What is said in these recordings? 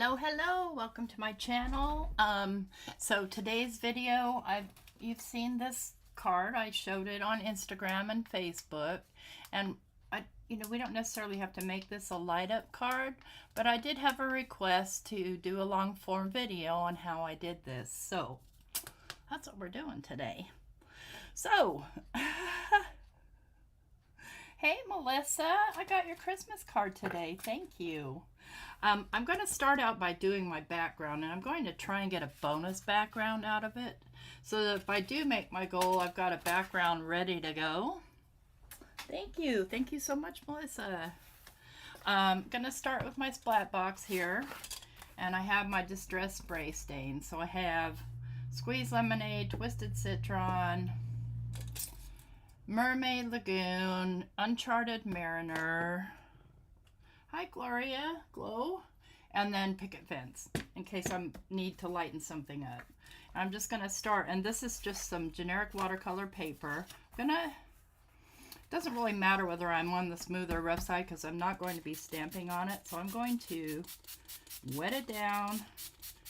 Hello, welcome to my channel. So today's video, you've seen this card. I showed it on Instagram and Facebook, and we don't necessarily have to make this a light up card, but I did have a request to do a long form video on how I did this, so that's what we're doing today. So hey Melissa, I got your Christmas card today. Thank you. I'm going to start out by doing my background, and I'm going to try and get a bonus background out of it, so that if I do make my goal, I've got a background ready to go. Thank you so much, Melissa. I'm going to start with my splat box here, and I have my distress spray stain. So I have Squeezed Lemonade, Twisted Citron, Mermaid Lagoon, Uncharted Mariner, hi Gloria, Glow, and then Picket Fence, in case I need to lighten something up. I'm just going to start, and this is just some generic watercolor paper. Doesn't really matter whether I'm on the smooth or rough side, because I'm not going to be stamping on it, so I'm going to wet it down.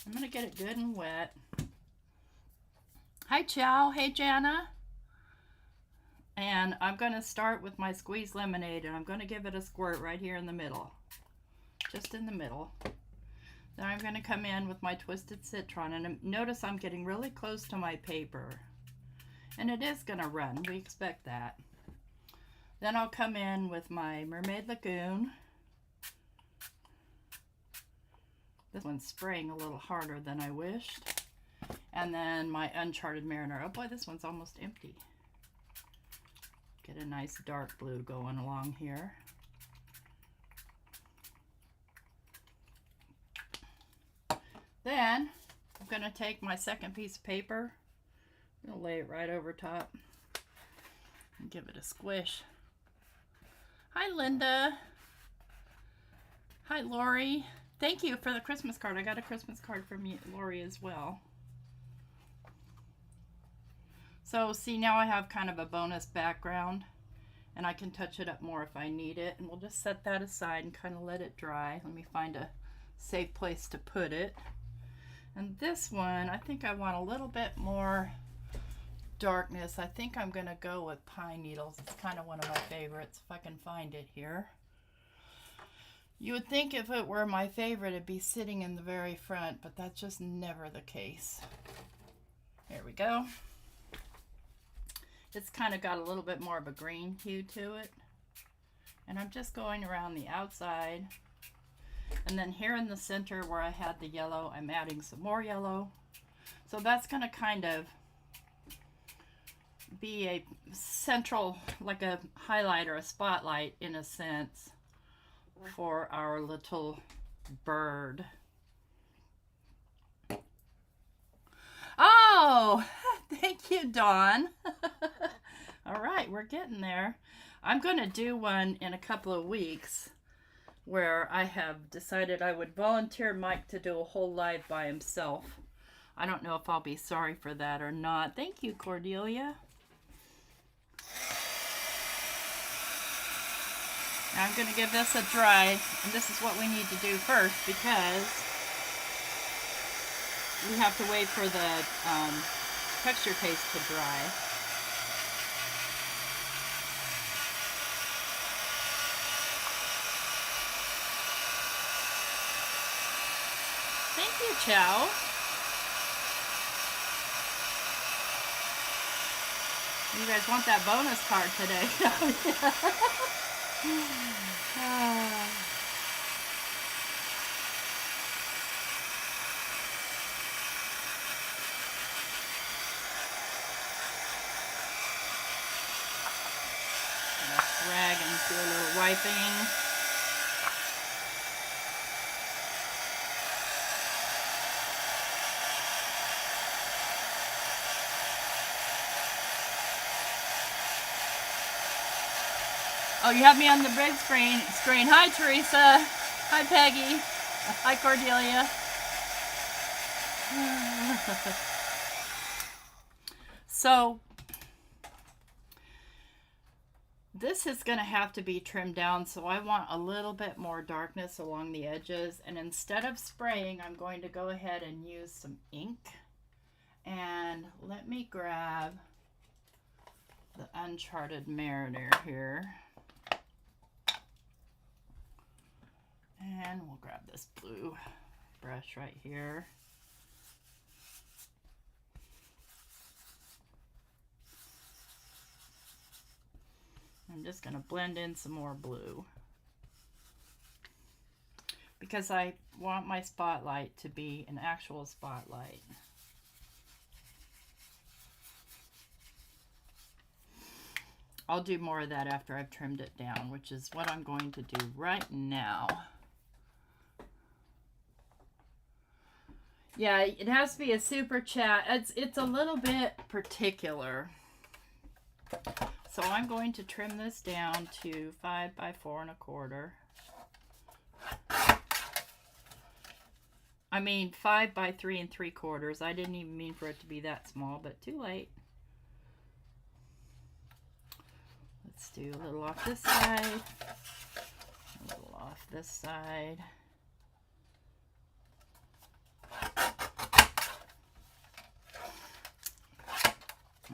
I'm going to get it good and wet. Hi Chow, hey Jana. And I'm going to start with my Squeezed Lemonade, and I'm going to give it a squirt right here in the middle. Just in the middle. Then I'm going to come in with my Twisted Citron, and notice I'm getting really close to my paper. And it is going to run, we expect that. Then I'll come in with my Mermaid Lagoon. This one's spraying a little harder than I wished. And then my Uncharted Mariner. Oh boy, this one's almost empty. Get a nice dark blue going along here. Then I'm going to take my second piece of paper. I'm going to lay it right over top and give it a squish. Hi Linda. Hi Lori. Thank you for the Christmas card. I got a Christmas card from you, Lori, as well. So see, now I have kind of a bonus background, and I can touch it up more if I need it. And we'll just set that aside and kind of let it dry. Let me find a safe place to put it. And this one, I think I want a little bit more darkness. I think I'm going to go with Pine Needles. It's kind of one of my favorites, if I can find it here. You would think if it were my favorite, it'd be sitting in the very front, but that's just never the case. There we go. It's kind of got a little bit more of a green hue to it. And I'm just going around the outside. And then here in the center where I had the yellow, I'm adding some more yellow. So that's going to kind of be a central, like a highlight or a spotlight in a sense, for our little bird. Oh, thank you, Dawn. All right, we're getting there. I'm going to do one in a couple of weeks where I have decided I would volunteer Mike to do a whole live by himself. I don't know if I'll be sorry for that or not. Thank you, Cordelia. Now I'm going to give this a dry, and this is what we need to do first, because we have to wait for the texture paste to dry. Thank you, Chow. You guys want that bonus card today. Rag and do a little wiping. Oh, you have me on the big screen. Hi, Teresa. Hi, Peggy. Hi, Cordelia. So This is going to have to be trimmed down, so I want a little bit more darkness along the edges. And instead of spraying, I'm going to go ahead and use some ink. And let me grab the Uncharted Mariner here. And we'll grab this blue brush right here. I'm just going to blend in some more blue because I want my spotlight to be an actual spotlight. I'll do more of that after I've trimmed it down, which is what I'm going to do right now. Yeah, it has to be a super chat. It's a little bit particular. So I'm going to trim this down to 5 by 4 1/4. I mean 5 by 3 3/4. I didn't even mean for it to be that small, but too late. Let's do a little off this side, a little off this side.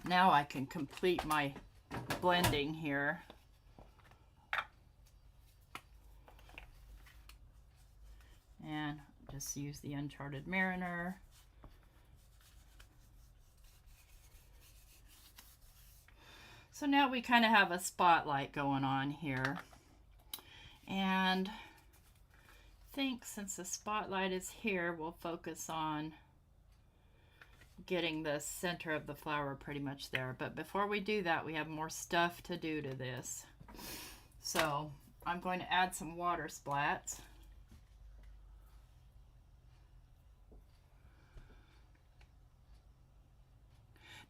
Now I can complete my blending here. And just use the Uncharted Mariner. So now we kind of have a spotlight going on here. And I think since the spotlight is here, we'll focus on getting the center of the flower pretty much there. But before we do that, we have more stuff to do to this. So I'm going to add some water splats.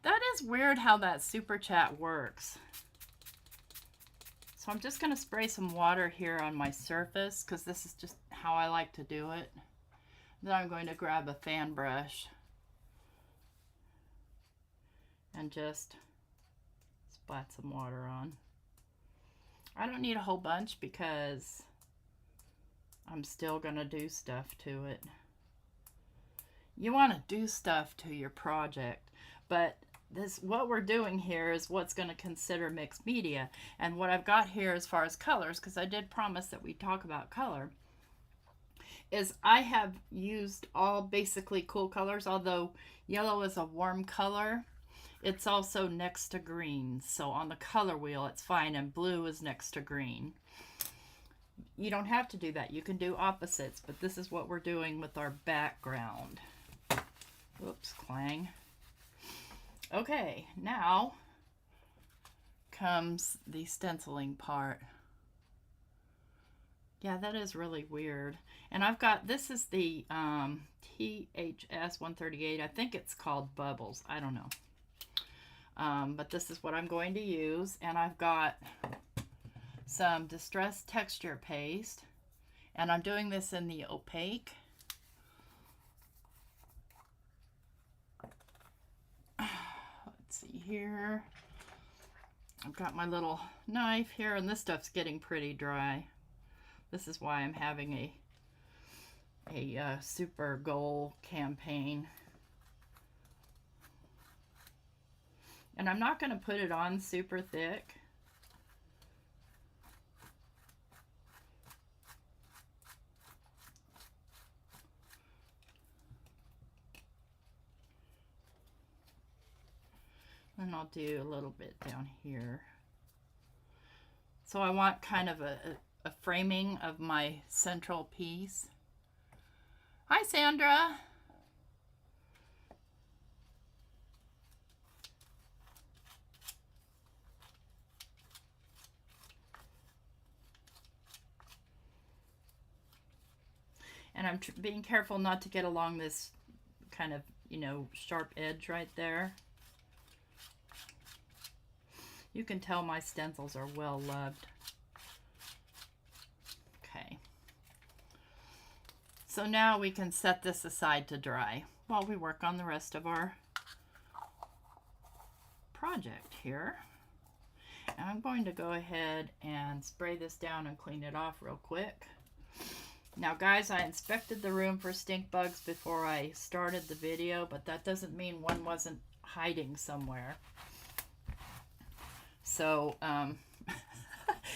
That is weird how that super chat works. So I'm just going to spray some water here on my surface because this is just how I like to do it. Then I'm going to grab a fan brush and just splat some water on. I don't need a whole bunch because I'm still going to do stuff to it. You want to do stuff to your project, but what we're doing here is what's going to consider mixed media. And what I've got here as far as colors, because I did promise that we'd talk about color, is I have used all basically cool colors, although yellow is a warm color. It's also next to green, so on the color wheel it's fine, and blue is next to green. You don't have to do that. You can do opposites, but this is what we're doing with our background. Oops, clang. Okay, now comes the stenciling part. Yeah, that is really weird. And I've got, this is the THS 138. I think it's called Bubbles. I don't know. But this is what I'm going to use. And I've got some distressed texture paste. And I'm doing this in the opaque. Let's see here. I've got my little knife here, and this stuff's getting pretty dry. This is why I'm having a super goal campaign. And I'm not going to put it on super thick. And I'll do a little bit down here. So I want kind of a framing of my central piece. Hi, Sandra. And I'm being careful not to get along this kind of, you know, sharp edge right there. You can tell my stencils are well loved. Okay. So now we can set this aside to dry while we work on the rest of our project here. I'm going to go ahead and spray this down and clean it off real quick. Now guys, I inspected the room for stink bugs before I started the video, but that doesn't mean one wasn't hiding somewhere. So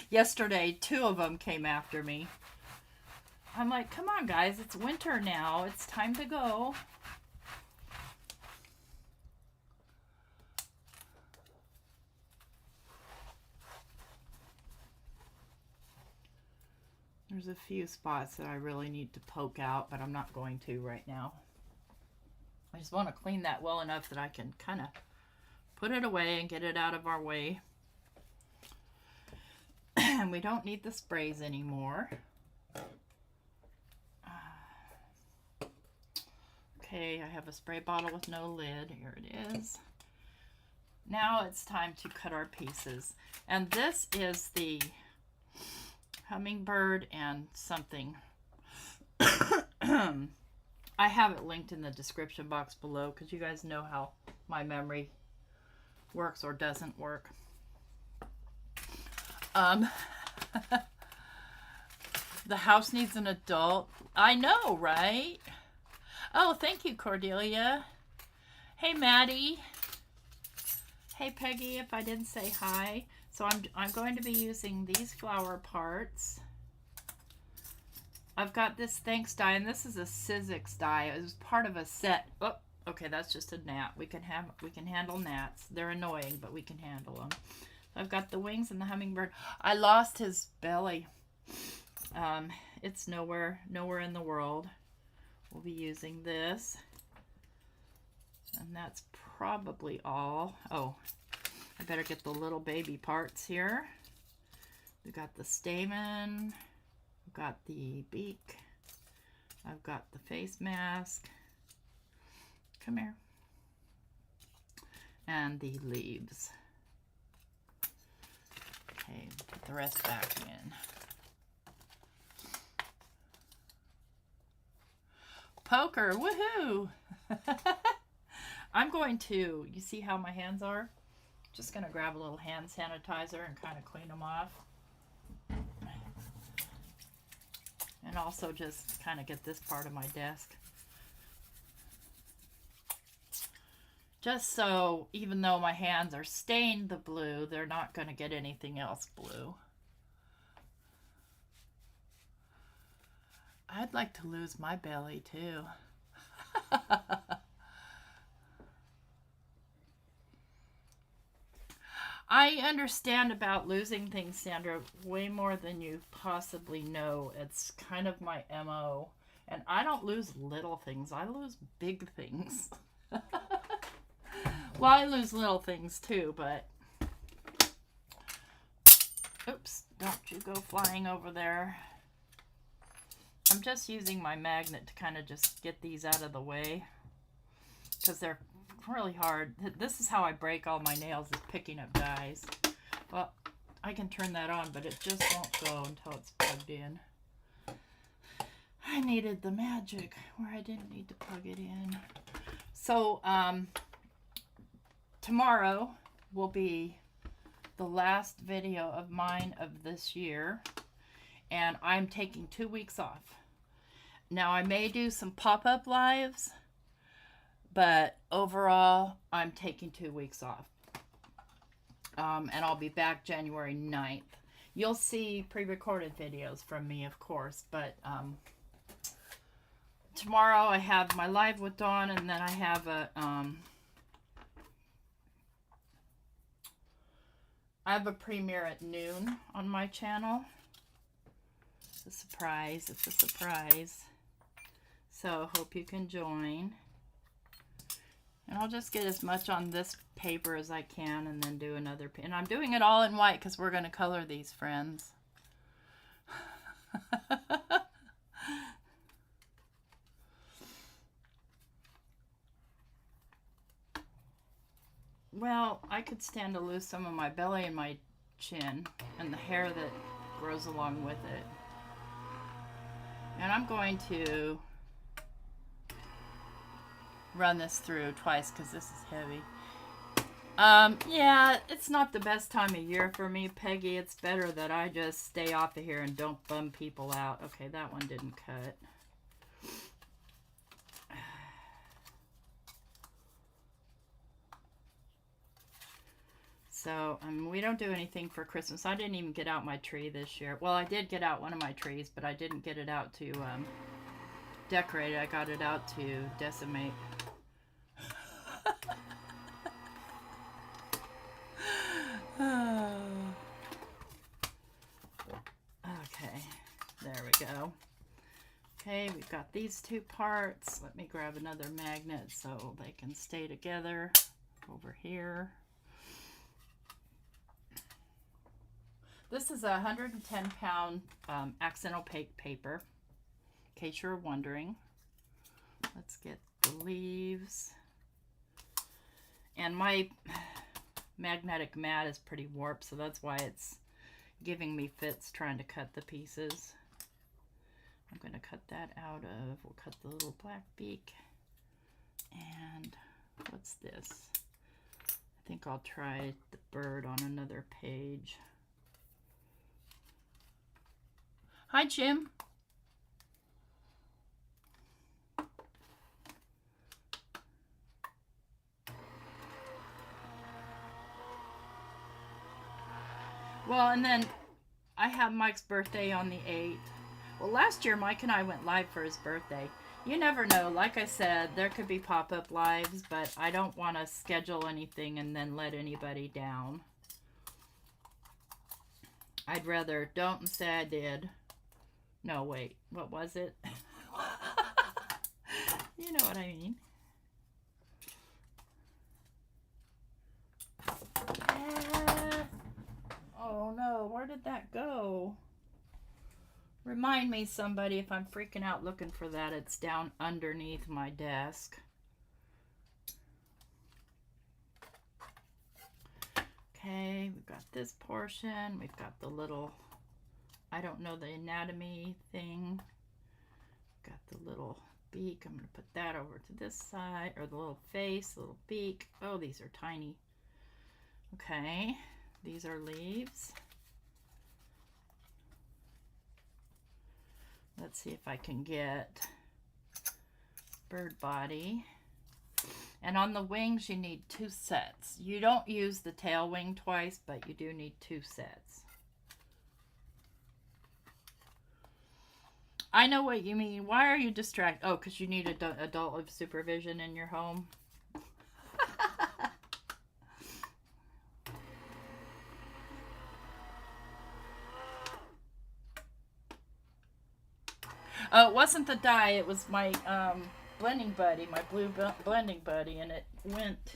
yesterday 2 of them came after me. I'm like, come on guys, it's winter now, it's time to go. There's a few spots that I really need to poke out, but I'm not going to right now. I just want to clean that well enough that I can kind of put it away and get it out of our way. And we don't need the sprays anymore. Okay, I have a spray bottle with no lid. Here it is. Now it's time to cut our pieces. And this is the Hummingbird and something. I have it linked in the description box below because you guys know how my memory works or doesn't work. The house needs an adult. I know, right? Oh, thank you, Cordelia. Hey, Maddie. Hey, Peggy, if I didn't say hi. So I'm going to be using these flower parts. I've got this thanks die, and this is a Sizzix die. It was part of a set. Oh, okay, that's just a gnat. We can handle gnats. They're annoying, but we can handle them. I've got the wings and the hummingbird. I lost his belly. It's nowhere in the world. We'll be using this, and that's probably all. Oh, I better get the little baby parts here. We've got the stamen, I've got the beak, I've got the face mask, come here, and the leaves. Okay, put the rest back in. Poker, woohoo! I'm going to, you see how my hands are? Just going to grab a little hand sanitizer and kind of clean them off. And also just kind of get this part of my desk. Just so, even though my hands are stained the blue, they're not going to get anything else blue. I'd like to lose my belly too. I understand about losing things, Sandra, way more than you possibly know. It's kind of my MO. And I don't lose little things. I lose big things. Well, I lose little things too, but... Oops, don't you go flying over there. I'm just using my magnet to kind of just get these out of the way because they're really hard. This is how I break all my nails, is picking up dies. Well, I can turn that on, but it just won't go until it's plugged in. I needed the magic where I didn't need to plug it in. So tomorrow will be the last video of mine of this year, and I'm taking 2 weeks off. Now, I may do some pop-up lives, but overall, I'm taking 2 weeks off. And I'll be back January 9th. You'll see pre-recorded videos from me, of course, but tomorrow I have my live with Dawn, and then I have a premiere at noon on my channel. It's a surprise. It's a surprise. So hope you can join. And I'll just get as much on this paper as I can and then do another. And I'm doing it all in white because we're going to color these, friends. Well, I could stand to lose some of my belly and my chin and the hair that grows along with it. And I'm going to run this through twice because this is heavy. Yeah, it's not the best time of year for me, Peggy. It's better that I just stay off of here and don't bum people out. Okay, that one didn't cut. So, we don't do anything for Christmas. I didn't even get out my tree this year. Well, I did get out one of my trees, but I didn't get it out to decorate it. I got it out to decimate. Okay, there we go. Okay, we've got these two parts. Let me grab another magnet so they can stay together over here. This is a 110-pound accent opaque paper, in case you're wondering. Let's get the leaves. And my magnetic mat is pretty warped, so that's why it's giving me fits trying to cut the pieces. I'm going to cut that out of, we'll cut the little black beak. And what's this? I think I'll try the bird on another page. Hi, Jim. Well, and then I have Mike's birthday on the 8th. Well, last year Mike and I went live for his birthday. You never know. Like I said, there could be pop-up lives, but I don't want to schedule anything and then let anybody down. I'd rather don't and say I did. No, wait. What was it? You know what I mean. Oh no, where did that go? Remind me, somebody, if I'm freaking out looking for that. It's down underneath my desk. Okay, we've got this portion. We've got the little, I don't know the anatomy thing. Got the little beak. I'm going to put that over to this side, or the little face, little beak. Oh, these are tiny. Okay, these are leaves. Let's see if I can get bird body. And on the wings, you need 2 sets. You don't use the tail wing twice, but you do need 2 sets. I know what you mean. Why are you distracted? Oh, because you need adult supervision in your home. Oh, it wasn't the dye. It was my blending buddy, my blue blending buddy, and it went,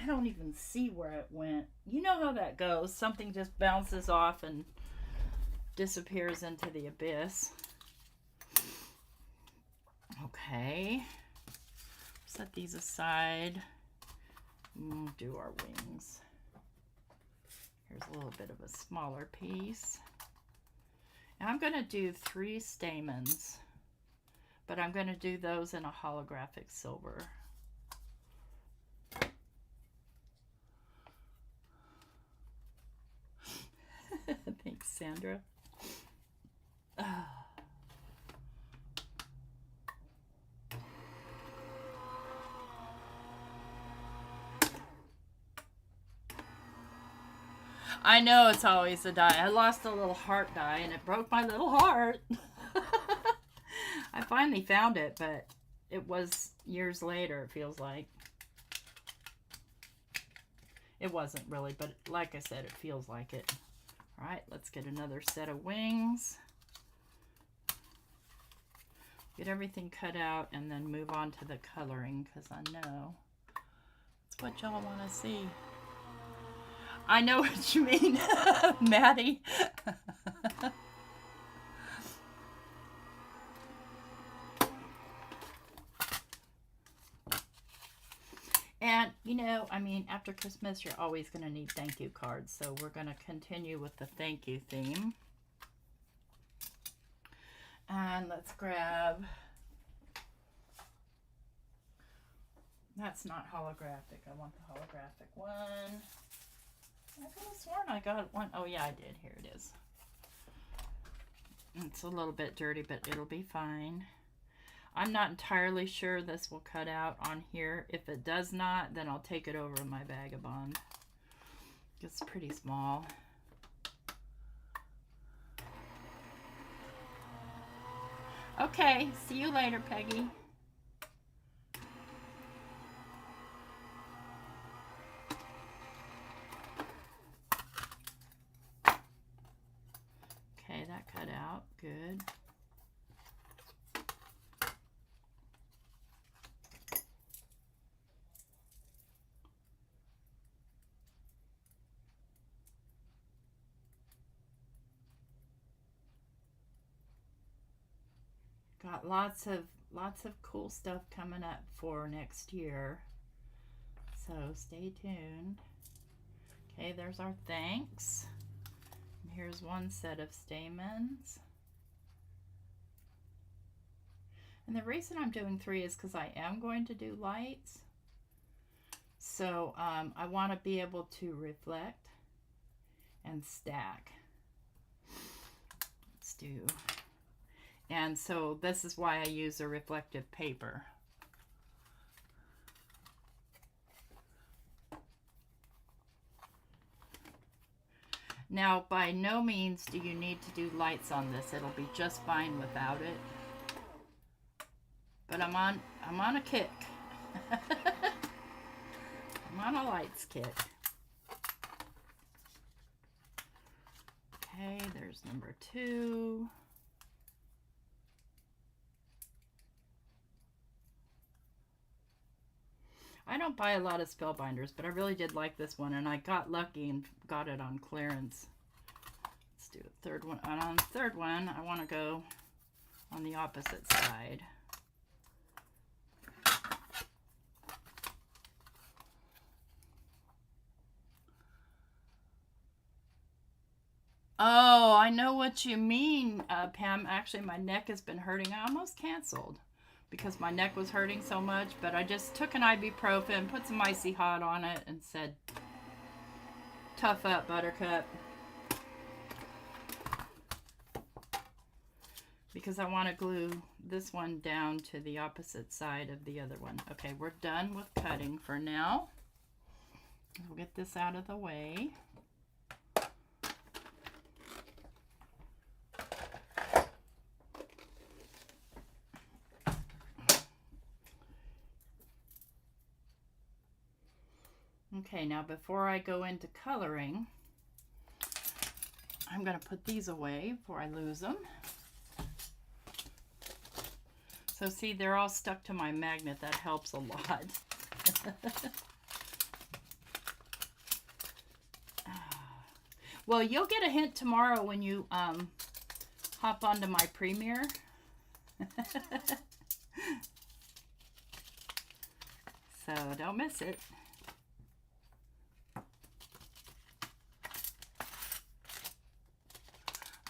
I don't even see where it went. You know how that goes. Something just bounces off and disappears into the abyss. Okay. Set these aside. Do our wings. Here's a little bit of a smaller piece. And I'm going to do 3 stamens, but I'm going to do those in a holographic silver. Thanks, Sandra. I know it's always a die. I lost a little heart die and it broke my little heart. I finally found it, but it was years later, it feels like. It wasn't really, but like I said, it feels like it. All right, let's get another set of wings. Get everything cut out and then move on to the coloring, because I know it's what y'all want to see. I know what you mean, Maddie. And, you know, I mean, after Christmas, you're always going to need thank you cards. So we're going to continue with the thank you theme. And let's grab... That's not holographic. I want the holographic one. I could have sworn I got one. Oh yeah, I did. Here it is. It's a little bit dirty, but it'll be fine. I'm not entirely sure this will cut out on here. If it does not, then I'll take it over in my Vagabond. It's pretty small. Okay, see you later, Peggy. Okay, that cut out. Good. Got lots of cool stuff coming up for next year. So stay tuned. Okay, there's our thanks. And here's one set of stamens. And the reason I'm doing 3 is because I am going to do lights. So I want to be able to reflect and stack. Let's do. And so this is why I use a reflective paper. Now, by no means do you need to do lights on this. It'll be just fine without it. But I'm on a kick. I'm on a lights kick. Okay, there's number 2. I don't buy a lot of Spellbinders, but I really did like this one, and I got lucky and got it on clearance. Let's do a third one. And on the third one, I want to go on the opposite side. Oh, I know what you mean, Pam. Actually, my neck has been hurting. I almost canceled because my neck was hurting so much, but I just took an ibuprofen, put some icy hot on it, and said, tough up, Buttercup. Because I want to glue this one down to the opposite side of the other one. Okay, we're done with cutting for now. We'll get this out of the way. Okay, now before I go into coloring, I'm going to put these away before I lose them. So see, they're all stuck to my magnet. That helps a lot. Well, you'll get a hint tomorrow when you hop onto my premiere. So don't miss it.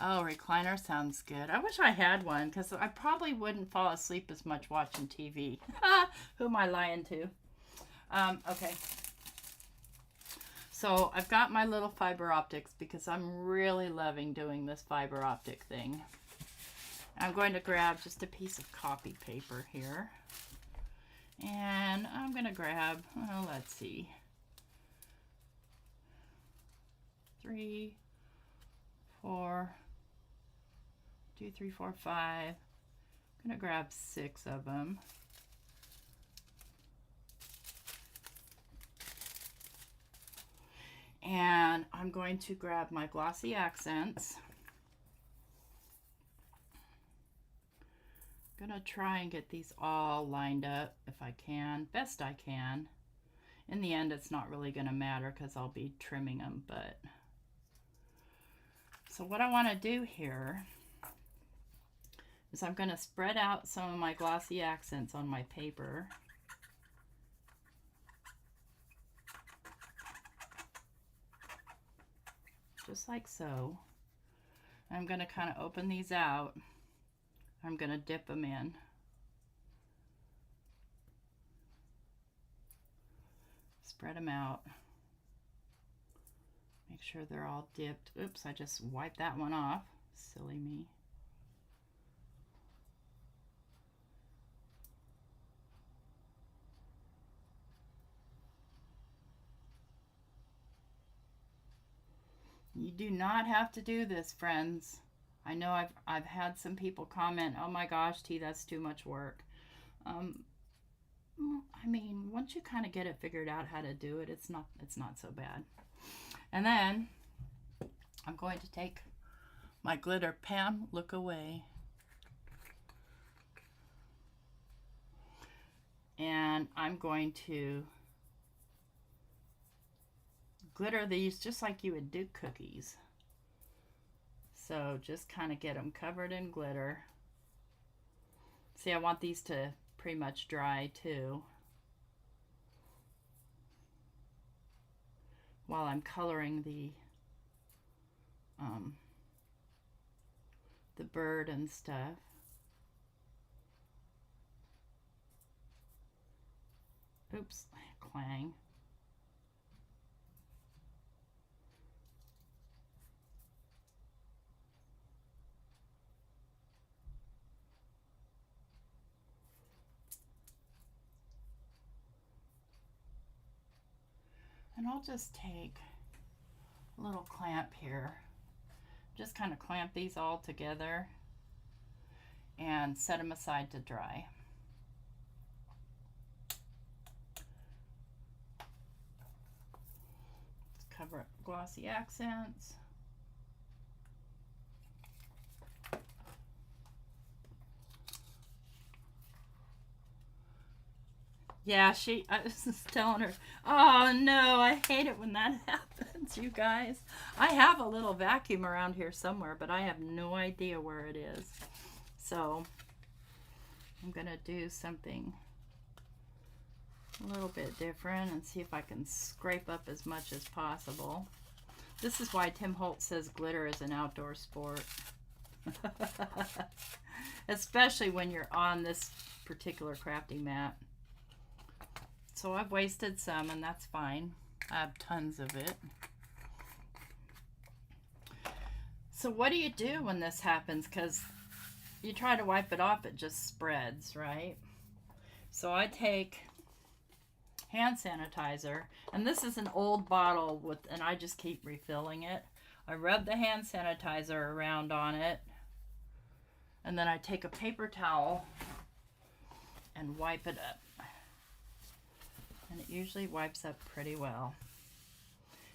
Oh, recliner sounds good. I wish I had one because I probably wouldn't fall asleep as much watching TV. Who am I lying to? Okay. So I've got my little fiber optics because I'm really loving doing this fiber optic thing. I'm going to grab just a piece of copy paper here. And I'm going to grab, oh, let's see, 3, 4, 2, 3, 4, 5. I'm going to grab 6 of them. And I'm going to grab my glossy accents. I'm going to try and get these all lined up if I can, best I can. In the end, it's not really going to matter because I'll be trimming them, but... So what I want to do here is I'm going to spread out some of my glossy accents on my paper. Just like so. I'm going to kind of open these out. I'm going to dip them in. spread them out. Make sure they're all dipped. Oops, I just wiped that one off. Silly me. You do not have to do this, friends. I know I've had some people comment, "Oh my gosh, T, that's too much work." I mean, once you kind of get it figured out how to do it, it's not so bad. And then I'm going to take my glitter. Pam, look away. And I'm going to glitter these just like you would do cookies. So just kind of get them covered in glitter. See, I want these to pretty much dry too, while I'm coloring the bird and stuff. Oops, clang. And I'll just take a little clamp here, just kind of clamp these all together and set them aside to dry. Let's cover up glossy accents. Yeah, I was just telling her, oh no, I hate it when that happens, you guys. I have a little vacuum around here somewhere, but I have no idea where it is. So I'm going to do something a little bit different and see if I can scrape up as much as possible. This is why Tim Holtz says glitter is an outdoor sport. Especially when you're on this particular crafting mat. So I've wasted some, and that's fine. I have tons of it. So what do you do when this happens? Because you try to wipe it off, it just spreads, right? So I take hand sanitizer, and this is an old bottle and I just keep refilling it. I rub the hand sanitizer around on it, and then I take a paper towel and wipe it up. And it usually wipes up pretty well.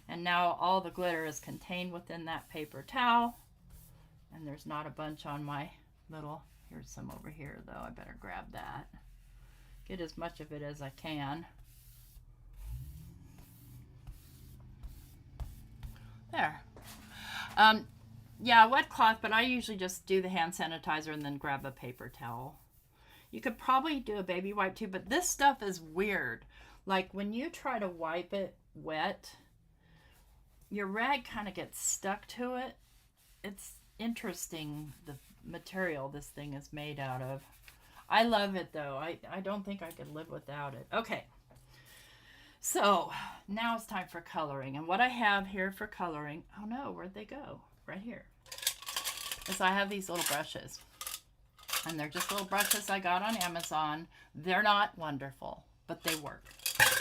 And now all the glitter is contained within that paper towel. And there's not a bunch on my little, here's some over here though, I better grab that. Get as much of it as I can. There. Yeah, wet cloth, but I usually just do the hand sanitizer and then grab a paper towel. You could probably do a baby wipe too, but this stuff is weird. Like when you try to wipe it wet, your rag kind of gets stuck to it. It's interesting, the material this thing is made out of. I love it though. I don't think I could live without it. Okay, so now it's time for coloring. And what I have here for coloring, oh no, where'd they go? Right here. Is I have these little brushes. And they're just little brushes I got on Amazon. They're not wonderful, but they work.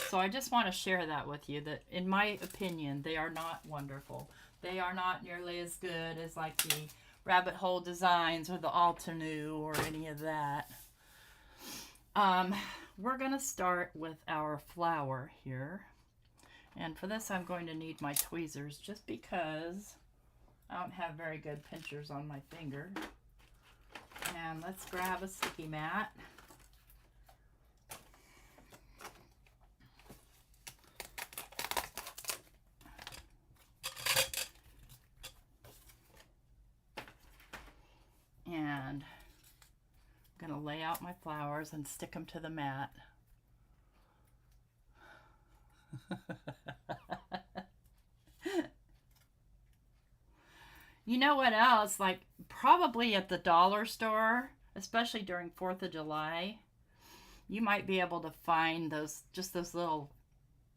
So I just want to share that with you, that in my opinion, they are not wonderful. They are not nearly as good as like the Rabbit Hole Designs or the Altenew or any of that. We're going to start with our flower here. And for this, I'm going to need my tweezers just because I don't have very good pinchers on my finger. And let's grab a sticky mat. And I'm going to lay out my flowers and stick them to the mat. You know what else? Like probably at the dollar store, especially during 4th of July, you might be able to find those, just those little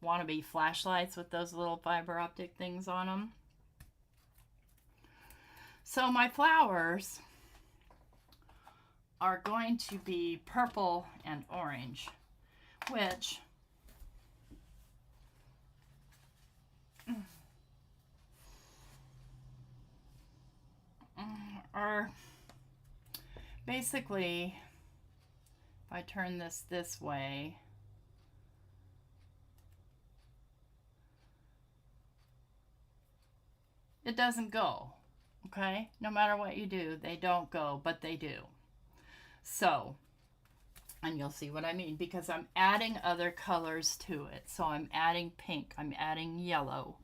wannabe flashlights with those little fiber optic things on them. So my flowers are going to be purple and orange, which are basically, if I turn this way, it doesn't go, okay? No matter what you do, they don't go, but they do. So, and you'll see what I mean, because I'm adding other colors to it. So I'm adding pink, I'm adding yellow.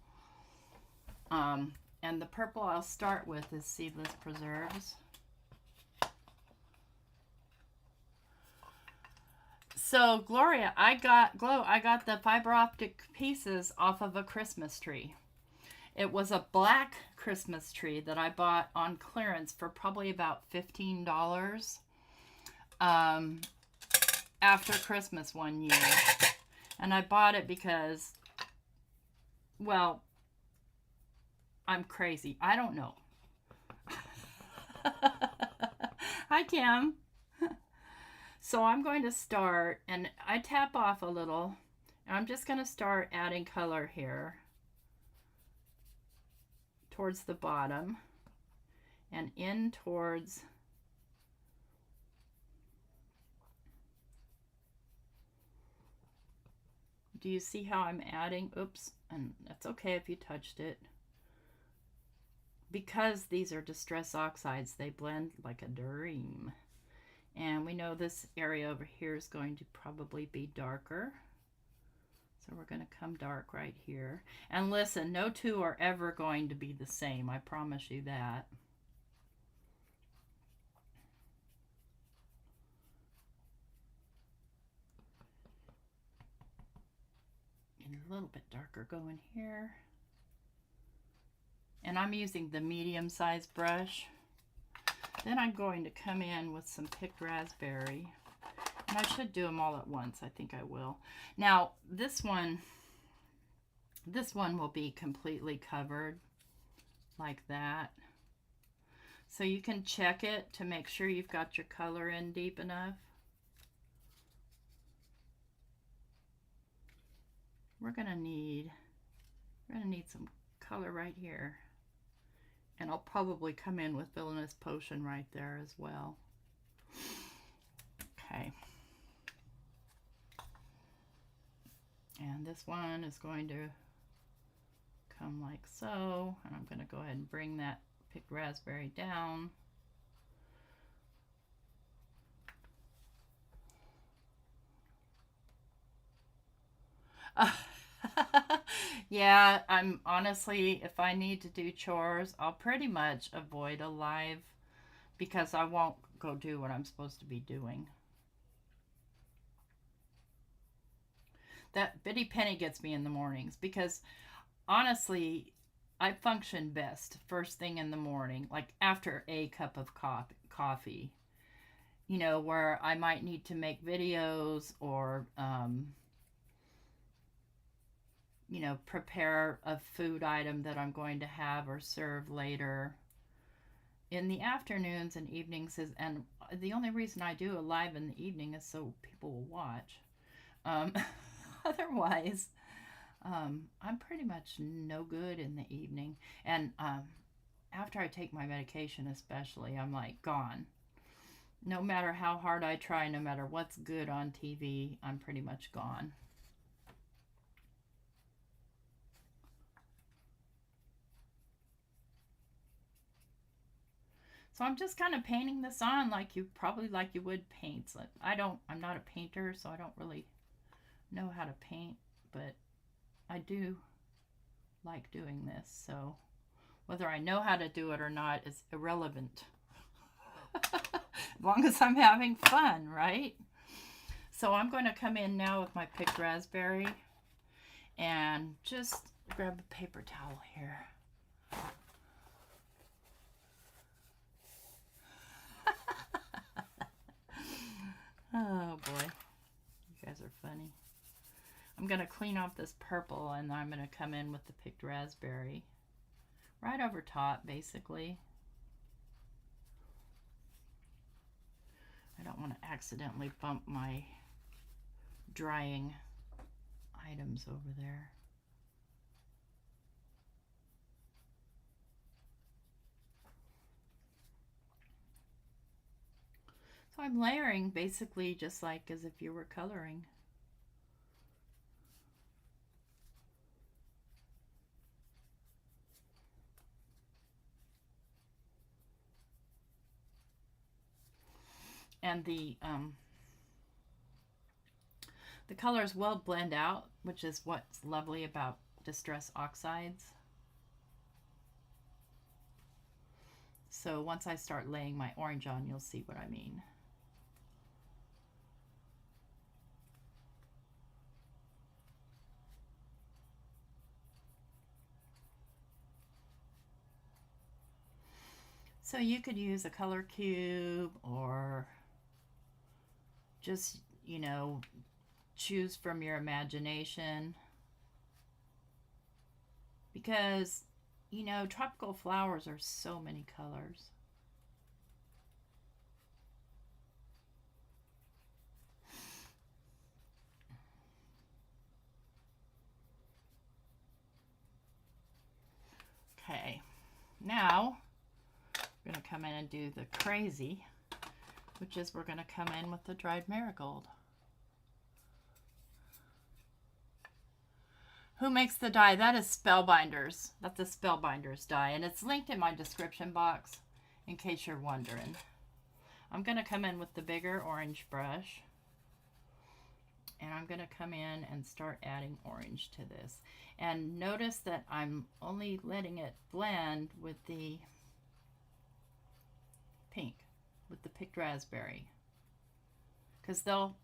And the purple I'll start with is Seedless Preserves. So Gloria, I got the fiber optic pieces off of a Christmas tree. It was a black Christmas tree that I bought on clearance for probably about $15 after Christmas one year. And I bought it because, well, I'm crazy. I don't know. Hi, Kim. So I'm going to start, and I tap off a little, and I'm just going to start adding color here towards the bottom and in towards do you see how I'm adding? Oops, and that's okay if you touched it. Because these are Distress Oxides, they blend like a dream. And we know this area over here is going to probably be darker. So we're going to come dark right here. And listen, no two are ever going to be the same. I promise you that. And a little bit darker going here. And I'm using the medium-sized brush. Then I'm going to come in with some picked raspberry. And I should do them all at once. I think I will. Now, this one will be completely covered like that. So you can check it to make sure you've got your color in deep enough. We're gonna need some color right here. And I'll probably come in with Villainous Potion right there as well. Okay. And this one is going to come like so. And I'm going to go ahead and bring that picked raspberry down. Yeah, I'm honestly, if I need to do chores, I'll pretty much avoid a live because I won't go do what I'm supposed to be doing. That Bitty Penny gets me in the mornings because honestly, I function best first thing in the morning, like after a cup of coffee, you know, where I might need to make videos or, you know, prepare a food item that I'm going to have or serve later. In the afternoons and evenings and the only reason I do a live in the evening is so people will watch. Otherwise, I'm pretty much no good in the evening. And after I take my medication especially, I'm like gone. No matter how hard I try, no matter what's good on TV, I'm pretty much gone. So I'm just kind of painting this on like you would paint. So I'm not a painter, so I don't really know how to paint, but I do like doing this. So whether I know how to do it or not is irrelevant. As long as I'm having fun, right? So I'm going to come in now with my picked raspberry and just grab a paper towel here. Oh boy, you guys are funny. I'm going to clean off this purple, and I'm going to come in with the picked raspberry right over top, basically. I don't want to accidentally bump my drying items over there. So I'm layering basically just like as if you were coloring. And the colors will blend out, which is what's lovely about Distress Oxides. So once I start laying my orange on, you'll see what I mean. So you could use a color cube or just, you know, choose from your imagination, because, you know, tropical flowers are so many colors. Okay, now we're going to come in and do the crazy, which is we're going to come in with the dried marigold. Who makes the die? That is Spellbinders. That's the Spellbinders die, and it's linked in my description box in case you're wondering. I'm going to come in with the bigger orange brush, and I'm going to come in and start adding orange to this. And notice that I'm only letting it blend with the pink, with the picked raspberry, because they'll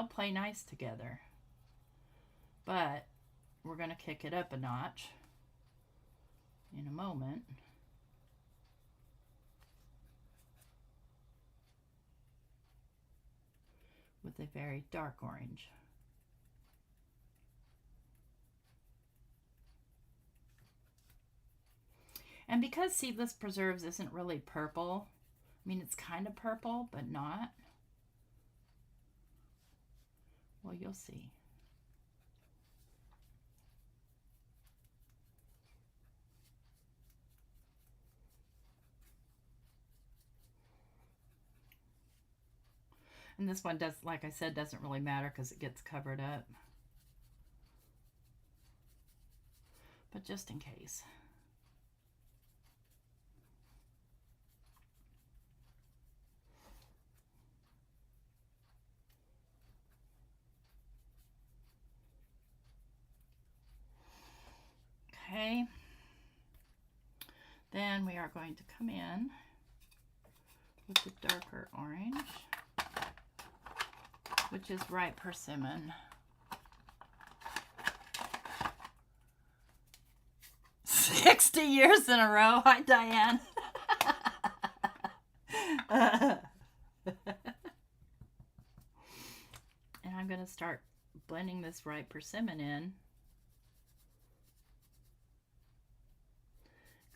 play nice together. But we're going to kick it up a notch in a moment. With a very dark orange. And because Seedless Preserves isn't really purple, I mean, it's kind of purple, but not. Well, you'll see. And this one does, like I said, doesn't really matter because it gets covered up. But just in case. Okay. Then we are going to come in with the darker orange, which is ripe persimmon. 60 years in a row. Hi, Diane. And I'm going to start blending this ripe persimmon in,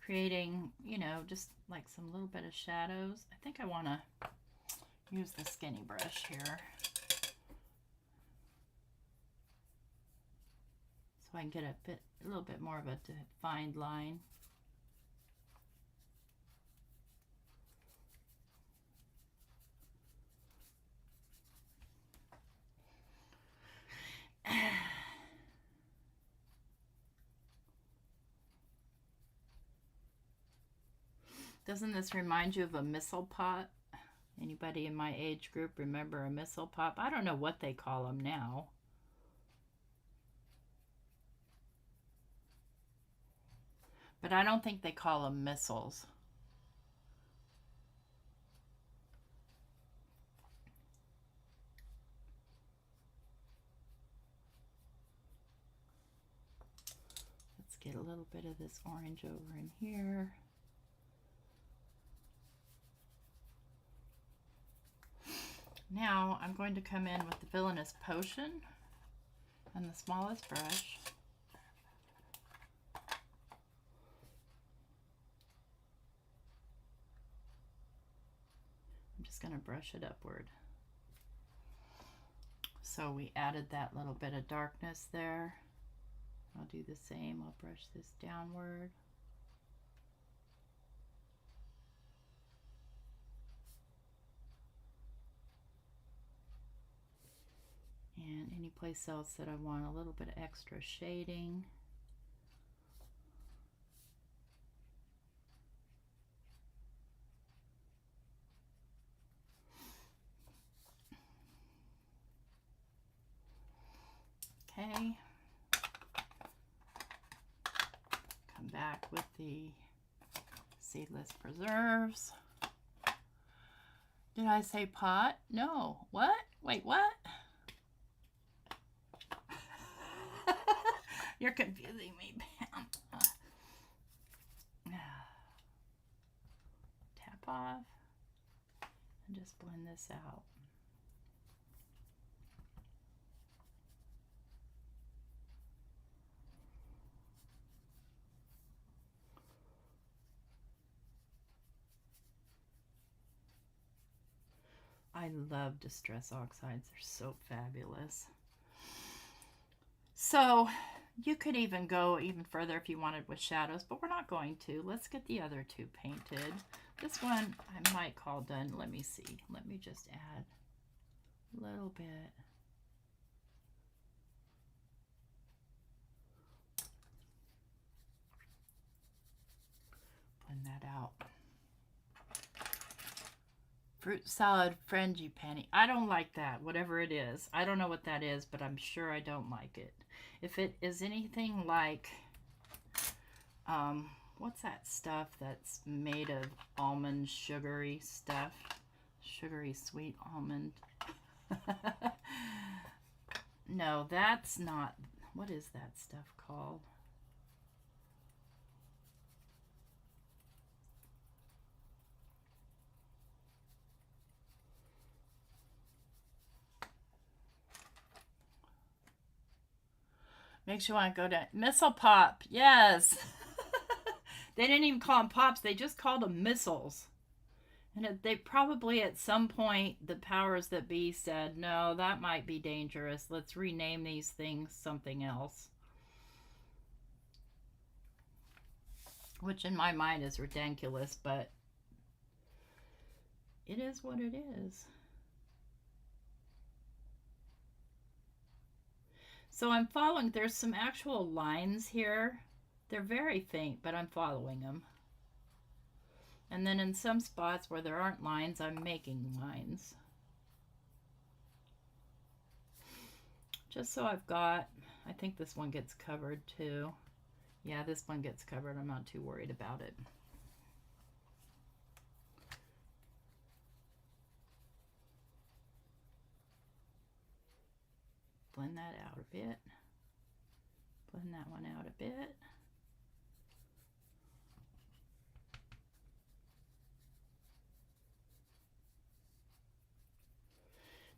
creating, you know, just like some little bit of shadows. I think I want to use the skinny brush here so I can get a little bit more of a defined line. Doesn't this remind you of a missile pot? Anybody in my age group remember a missile pop? I don't know what they call them now. But I don't think they call them missiles. Let's get a little bit of this orange over in here. Now I'm going to come in with the Villainous Potion, and the smallest brush. I'm just going to brush it upward. So we added that little bit of darkness there. I'll do the same. I'll brush this downward. And any place else that I want a little bit of extra shading. Okay. Come back with the seedless preserves. Did I say pot? No. What? Wait, what? You're confusing me, Pam. Tap off and just blend this out. I love Distress Oxides. They're so fabulous. So you could even go even further if you wanted with shadows, but we're not going to. Let's get the other two painted. This one I might call done. Let me see. Let me just add a little bit. Blend that out. Fruit salad frangipani. I don't like that, whatever it is. I don't know what that is, but I'm sure I don't like it. If it is anything like, what's that stuff that's made of almond sugary stuff? Sugary sweet almond. No, that's not. What is that stuff called? Makes you want to go to Missile Pop. Yes. They didn't even call them pops. They just called them missiles. And they probably at some point, the powers that be said, no, that might be dangerous. Let's rename these things something else. Which in my mind is ridiculous, but it is what it is. So I'm following, there's some actual lines here. They're very faint, but I'm following them. And then in some spots where there aren't lines, I'm making lines. Just so I've got, I think this one gets covered too. Yeah, this one gets covered. I'm not too worried about it. Blend that out a bit. Blend that one out a bit.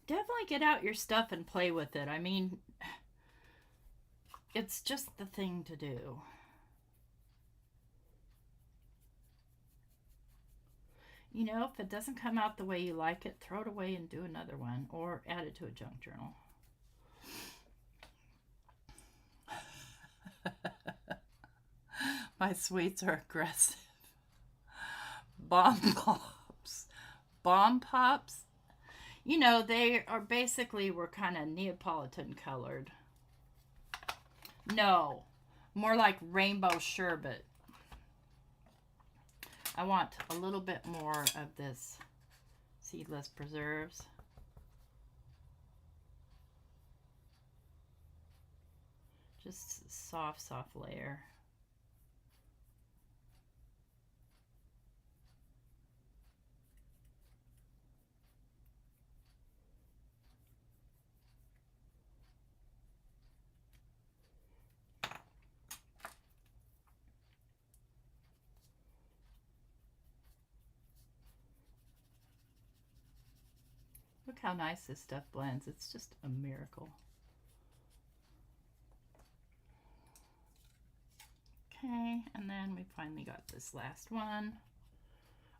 Definitely get out your stuff and play with it. I mean, it's just the thing to do. You know, if it doesn't come out the way you like it, throw it away and do another one, or add it to a junk journal. My sweets are aggressive. Bomb pops. Bomb pops. You know, they are basically, were kind of Neapolitan colored. No, more like rainbow sherbet. I want a little bit more of this seedless preserves. Just soft layer. Look how nice this stuff blends. It's just a miracle. Okay, and then we finally got this last one.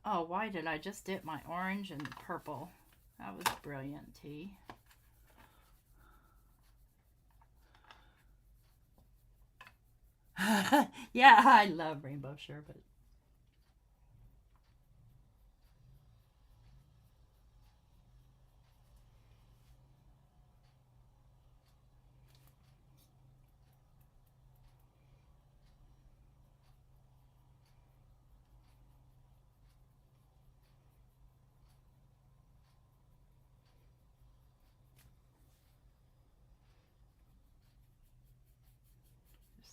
Oh, why did I just dip my orange and purple? That was brilliant, T. Yeah, I love rainbow sherbet.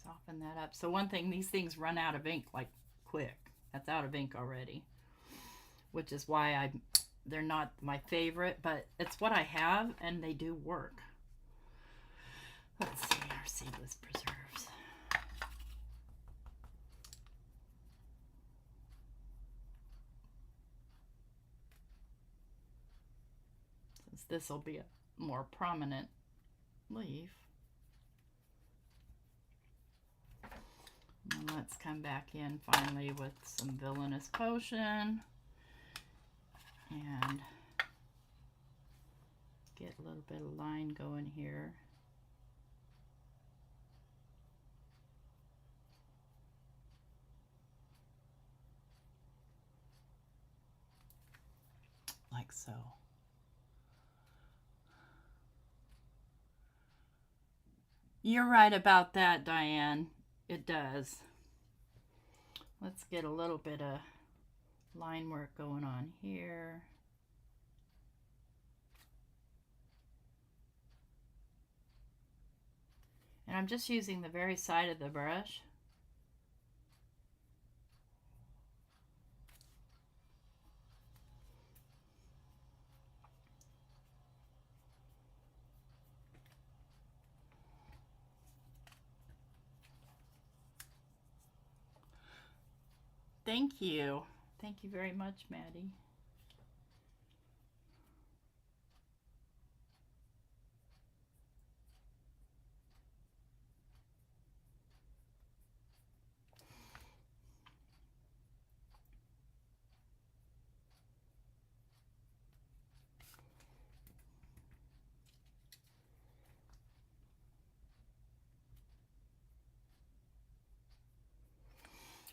Soften that up. So one thing, these things run out of ink like quick. That's out of ink already, which is why they're not my favorite, but it's what I have and they do work. Let's see our seedless preserves. Since this will be a more prominent leaf. And let's come back in finally with some Villainous Potion and get a little bit of line going here. Like so. You're right about that, Diane. It does. Let's get a little bit of line work going on here. And I'm just using the very side of the brush. Thank you. Thank you very much, Maddie.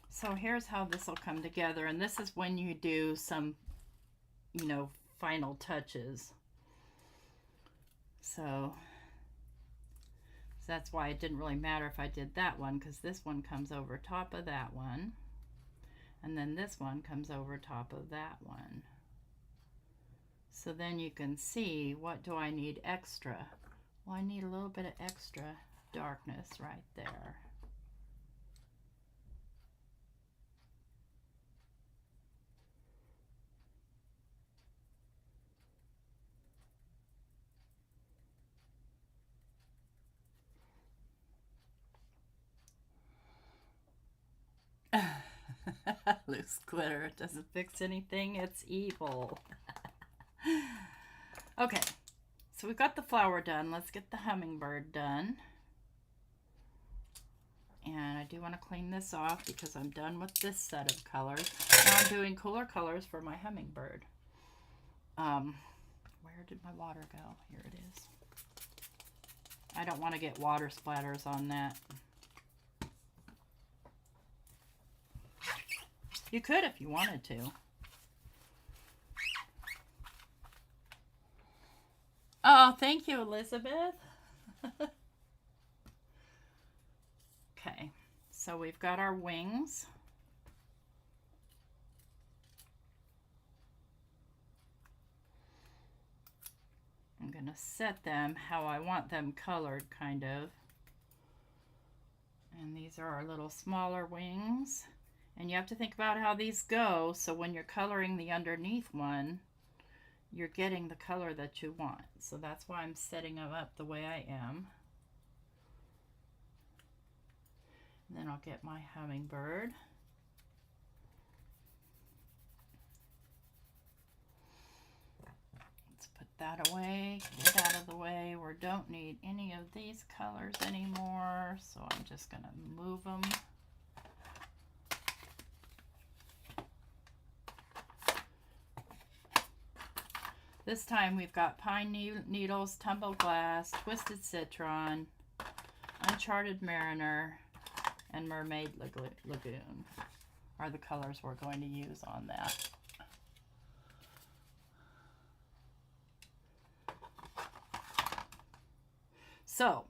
So here's how this will come together, and this is when you do some, you know, final touches. So that's why it didn't really matter if I did that one, because this one comes over top of that one, and then this one comes over top of that one. So then you can see, what do I need extra? Well, I need a little bit of extra darkness right there. Loose glitter, it doesn't fix anything, it's evil. Okay, so we've got the flower done. Let's get the hummingbird done. And I do want to clean this off because I'm done with this set of colors. Now I'm doing cooler colors for my hummingbird. Where did my water go? Here it is. I don't want to get water splatters on that. You could if you wanted to. Oh, thank you, Elizabeth. Okay, so we've got our wings. I'm going to set them how I want them colored, kind of. And these are our little smaller wings. And you have to think about how these go, so when you're coloring the underneath one, you're getting the color that you want. So that's why I'm setting them up the way I am. And then I'll get my hummingbird. Let's put that away, get out of the way. We don't need any of these colors anymore, so I'm just going to move them. This time we've got pine needles, tumbled glass, twisted citron, uncharted mariner, and mermaid lagoon are the colors we're going to use on that. So,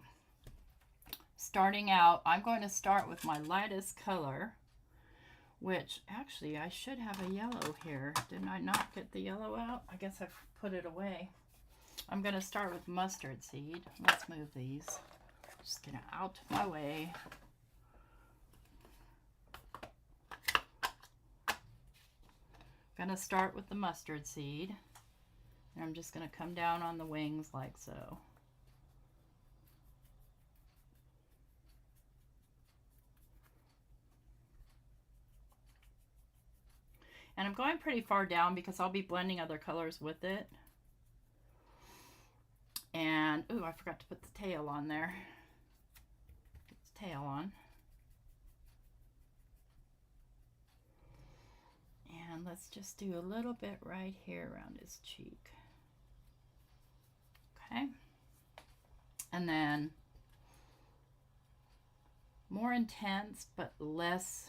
starting out, I'm going to start with my lightest color, which actually I should have a yellow here. Didn't I not get the yellow out? I guess I've put it away. I'm going to start with mustard seed. Let's move these. Just get it out of my way. I'm going to start with the mustard seed. And I'm just going to come down on the wings like so. And I'm going pretty far down because I'll be blending other colors with it. And, ooh, I forgot to put the tail on there. Put the tail on. And let's just do a little bit right here around his cheek. Okay. And then more intense, but less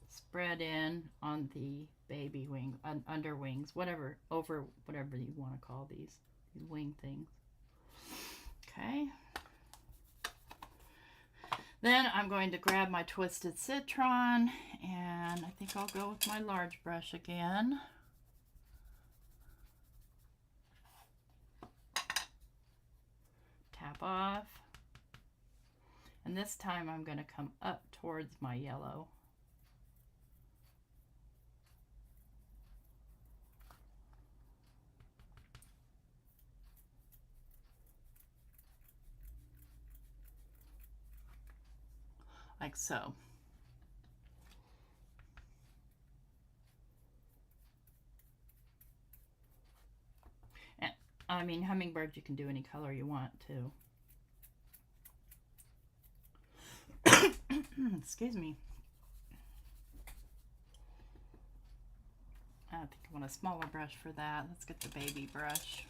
spread in on the baby wing, under wings, whatever, over, whatever you want to call these wing things. Okay. Then I'm going to grab my twisted citron, and I think I'll go with my large brush again. Tap off. And this time I'm going to come up towards my yellow. Like so. And I mean, hummingbird, you can do any color you want to. Excuse me. I think I want a smaller brush for that. Let's get the baby brush.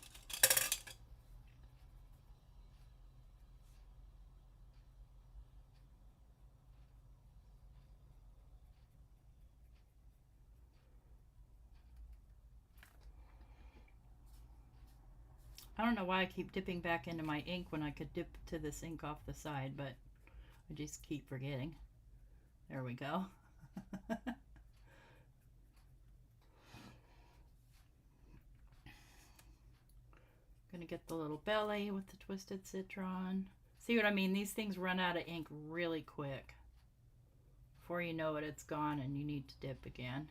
I don't know why I keep dipping back into my ink when I could dip to this ink off the side, but I just keep forgetting. There we go. Gonna get the little belly with the twisted citron. See what I mean? These things run out of ink really quick. Before you know it, it's gone and you need to dip again.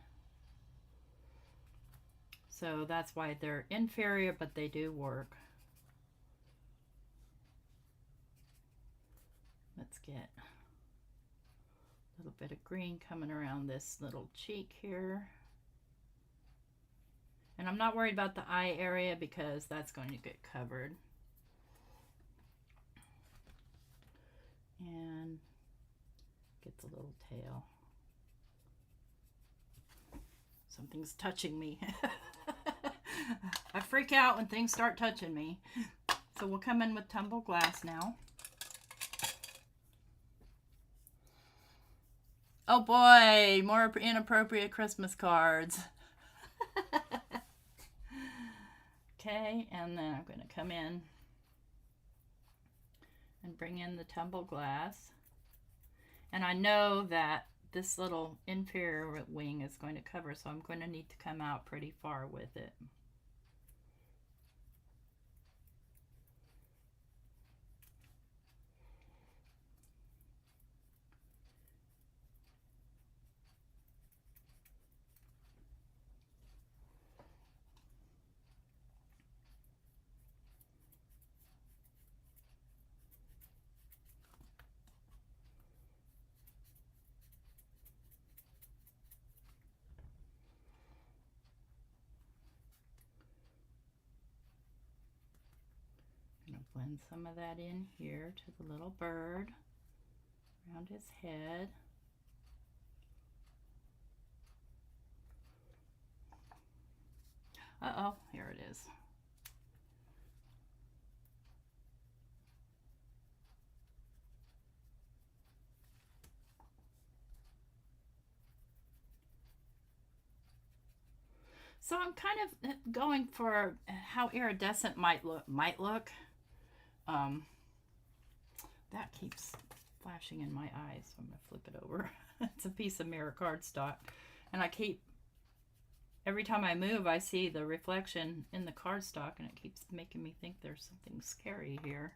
So that's why they're inferior, but they do work. Let's get a little bit of green coming around this little cheek here. And I'm not worried about the eye area because that's going to get covered. And get the little tail. Something's touching me. I freak out when things start touching me. So we'll come in with tumbled glass now. Oh boy, more inappropriate Christmas cards. Okay, and then I'm going to come in and bring in the tumbled glass. And I know that this little inferior wing is going to cover, so I'm going to need to come out pretty far with it. Blend some of that in here to the little bird around his head. Uh-oh, here it is. So I'm kind of going for how iridescent might look. That keeps flashing in my eyes, so I'm gonna flip it over. It's a piece of mirror cardstock, and I keep, every time I move I see the reflection in the cardstock, and it keeps making me think there's something scary here.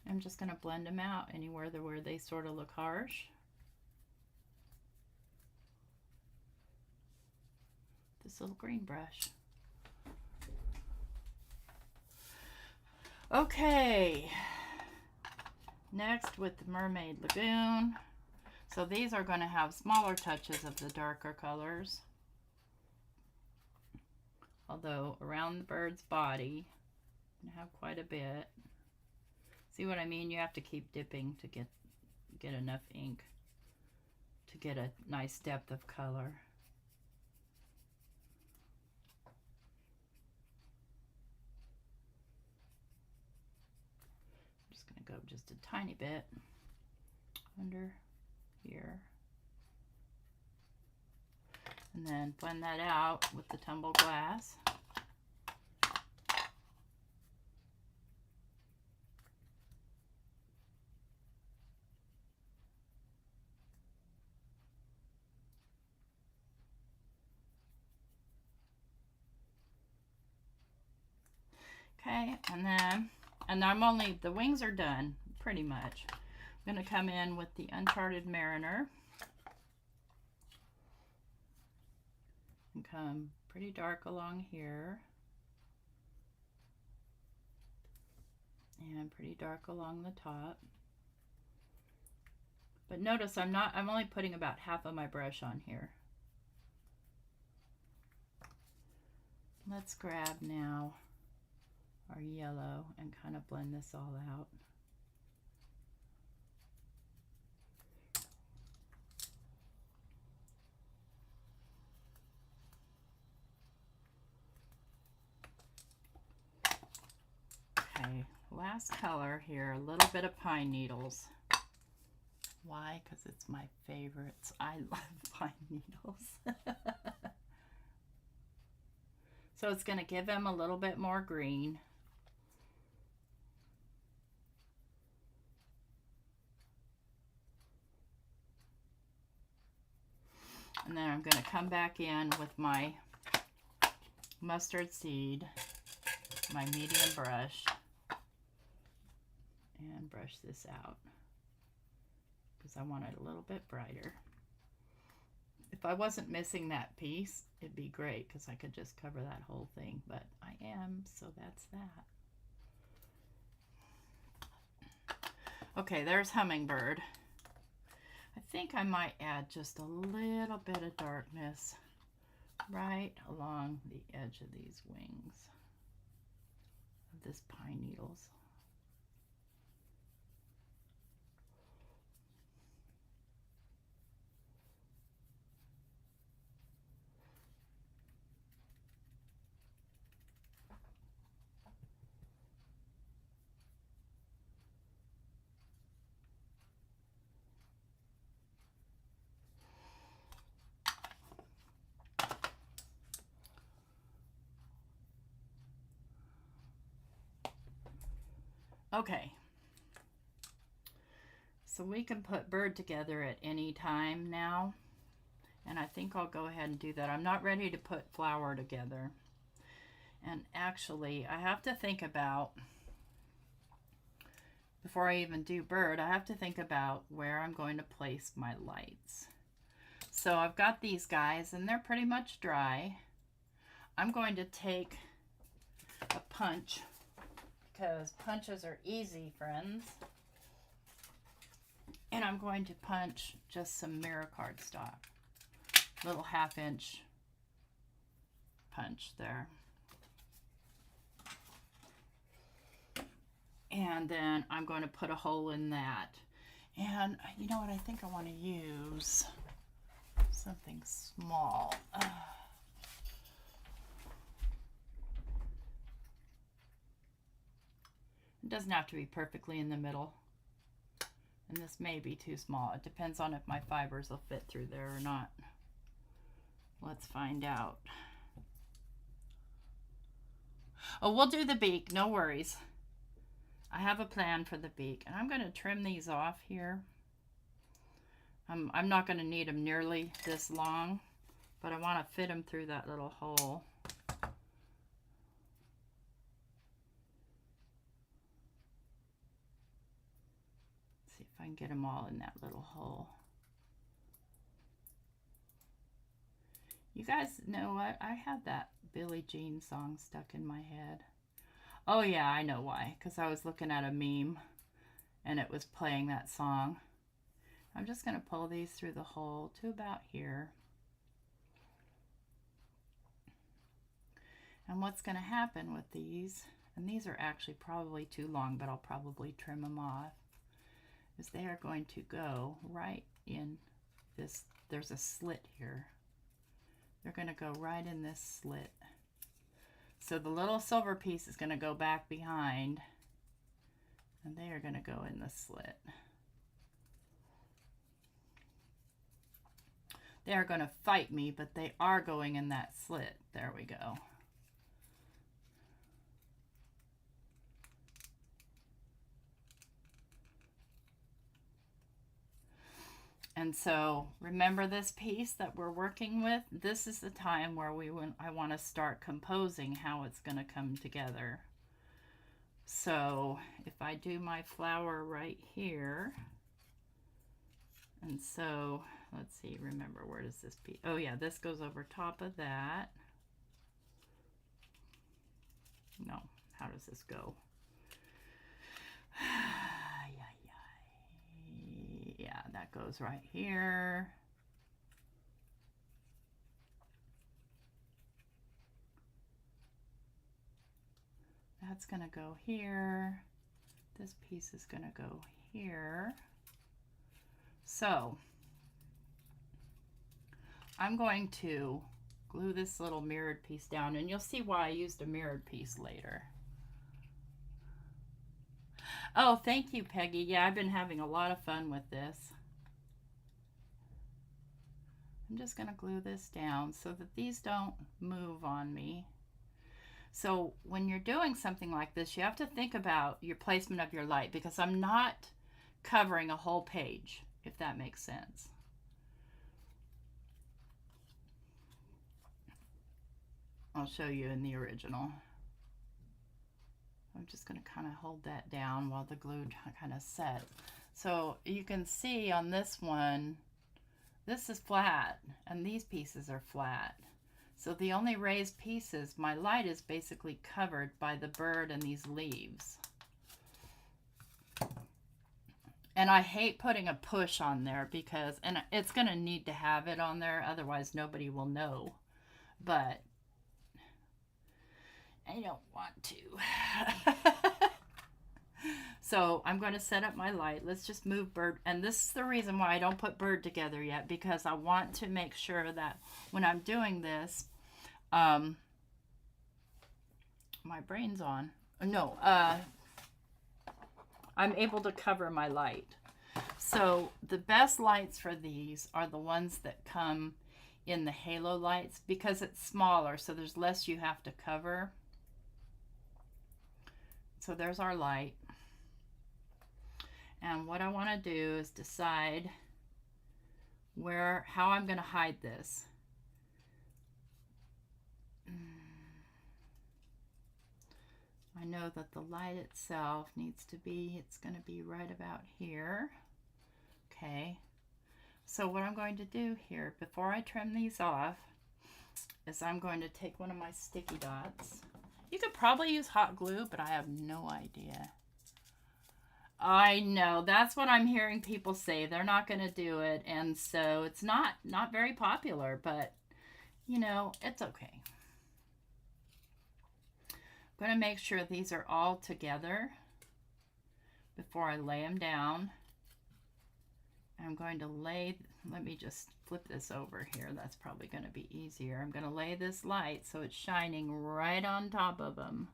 I'm just gonna blend them out anywhere where they sort of look harsh. This little green brush. Okay, next with the Mermaid Lagoon. So these are going to have smaller touches of the darker colors, although around the bird's body I'm going to have quite a bit. See what I mean? You have to keep dipping to get enough ink to get a nice depth of color. Go just a tiny bit under here, and then blend that out with the tumbled glass. Okay, and I'm only, the wings are done pretty much. I'm going to come in with the Uncharted Mariner and come pretty dark along here and pretty dark along the top. But notice I'm only putting about half of my brush on here. Let's grab now our yellow and kind of blend this all out. Okay, last color here, a little bit of pine needles. Why? Because it's my favorites. I love pine needles. So it's going to give them a little bit more green. And then I'm going to come back in with my mustard seed, my medium brush, and brush this out because I want it a little bit brighter. If I wasn't missing that piece, it'd be great because I could just cover that whole thing, but I am, so that's that. Okay, there's Hummingbird. I think I might add just a little bit of darkness right along the edge of these wings of this pine needles. Okay, so we can put bird together at any time now, and I think I'll go ahead and do that. I'm not ready to put flower together, and actually I have to think about, before I even do bird, I have to think about where I'm going to place my lights. So I've got these guys and they're pretty much dry. I'm going to take a punch, because punches are easy, friends. And I'm going to punch just some mirror cardstock. Little 1/2 inch punch there. And then I'm going to put a hole in that. And you know what, I think I want to use something small. It doesn't have to be perfectly in the middle. And this may be too small. It depends on if my fibers will fit through there or not. Let's find out. Oh, we'll do the beak, no worries. I have a plan for the beak, and I'm going to trim these off here. I'm not going to need them nearly this long, but I want to fit them through that little hole. See if I can get them all in that little hole. You guys know what? I had that Billie Jean song stuck in my head. Oh yeah, I know why. Because I was looking at a meme and it was playing that song. I'm just going to pull these through the hole to about here. And what's going to happen with these, and these are actually probably too long, but I'll probably trim them off, is they are going to go right in this. There's a slit here. They're going to go right in this slit. So the little silver piece is going to go back behind, and they are going to go in the slit. They are going to fight me, but they are going in that slit. There we go. And so remember this piece that we're working with? This is the time where I want to start composing how it's going to come together. So if I do my flower right here, and so let's see, remember, where does this piece? Oh yeah, this goes over top of that. No, how does this go? Yeah, that goes right here. That's going to go here. This piece is going to go here. So I'm going to glue this little mirrored piece down, and you'll see why I used a mirrored piece later. Oh, thank you, Peggy. Yeah, I've been having a lot of fun with this. I'm just going to glue this down so that these don't move on me. So when you're doing something like this, you have to think about your placement of your light, because I'm not covering a whole page, if that makes sense. I'll show you in the original. I'm just going to kind of hold that down while the glue kind of sets. So you can see on this one, this is flat and these pieces are flat. So the only raised pieces, my light is basically covered by the bird and these leaves. And I hate putting a push on there because, and it's going to need to have it on there, otherwise nobody will know. But I don't want to. So I'm going to set up my light. Let's just move bird. And this is the reason why I don't put bird together yet, because I want to make sure that when I'm doing this, my brain's on. No, I'm able to cover my light. So the best lights for these are the ones that come in the halo lights, because it's smaller, so there's less you have to cover. So there's our light. And what I want to do is decide how I'm going to hide this. I know that the light itself needs to be, it's going to be right about here. Okay. So what I'm going to do here, before I trim these off, is I'm going to take one of my sticky dots. You could probably use hot glue, but I have no idea. I know, that's what I'm hearing people say. They're not going to do it, and so it's not very popular, but you know, it's okay. I'm going to make sure these are all together before I lay them down. I'm going to let me just flip this over here. That's probably going to be easier. I'm going to lay this light so it's shining right on top of them.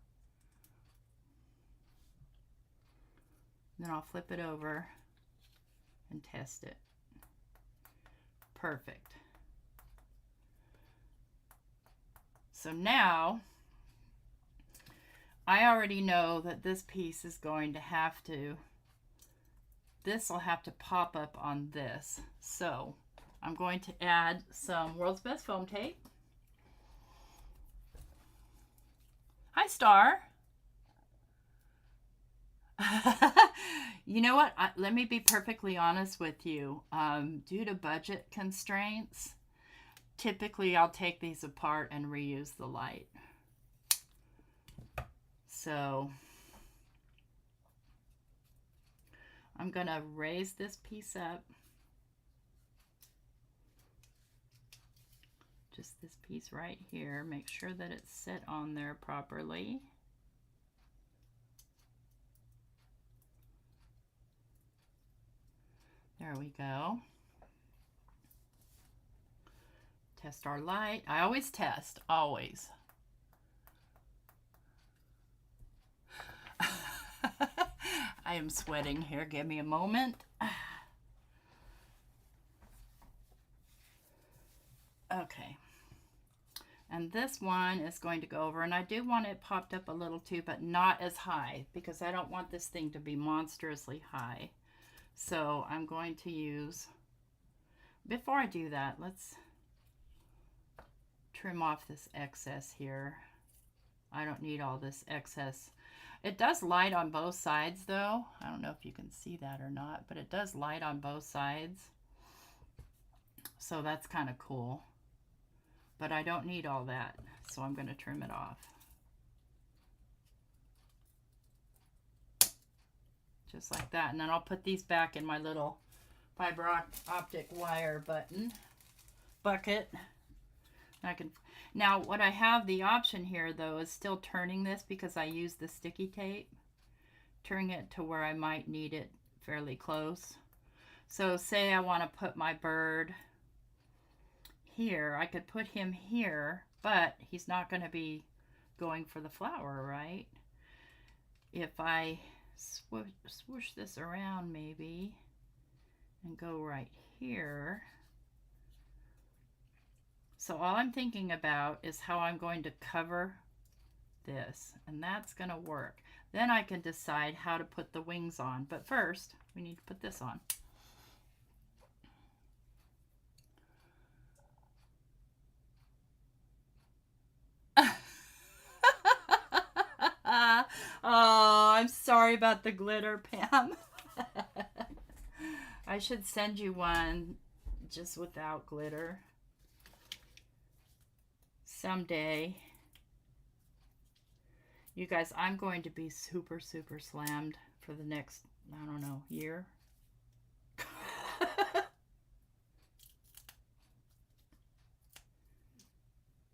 Then I'll flip it over and test it. Perfect. So now I already know that this piece is going to have to, this will have to pop up on this. So I'm going to add some World's Best Foam Tape. Hi, Star. You know what? Let me be perfectly honest with you. Due to budget constraints, typically I'll take these apart and reuse the light. So I'm going to raise this piece up. Just this piece right here. Make sure that it's set on there properly. There we go. Test our light. I always test, always. I am sweating here. Give me a moment. Okay. And this one is going to go over, and I do want it popped up a little too, but not as high because I don't want this thing to be monstrously high. So I'm going to use, before I do that, let's trim off this excess here. I don't need all this excess. It does light on both sides though. I don't know if you can see that or not, but it does light on both sides. So that's kind of cool. But I don't need all that, so I'm going to trim it off. Just like that. And then I'll put these back in my little fiber optic wire bucket. I can, now what I have the option here though is still turning this because I use the sticky tape. Turning it to where I might need it fairly close. So say I want to put my bird here. I could put him here, but he's not going to be going for the flower, right? If I swoosh this around maybe and go right here. So all I'm thinking about is how I'm going to cover this, and that's going to work. Then I can decide how to put the wings on, but first we need to put this on. Oh, I'm sorry about the glitter, Pam. I should send you one just without glitter someday. You guys, I'm going to be super, super slammed for the next, I don't know, year.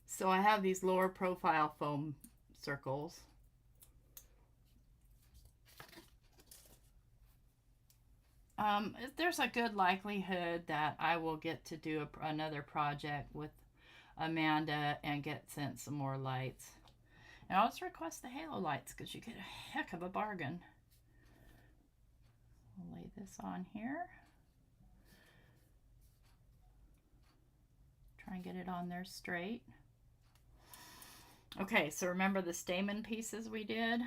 So I have these lower profile foam circles. There's a good likelihood that I will get to do another project with Amanda and get sent some more lights. And I'll just request the halo lights because you get a heck of a bargain. I'll lay this on here. Try and get it on there straight. Okay, so remember the stamen pieces we did?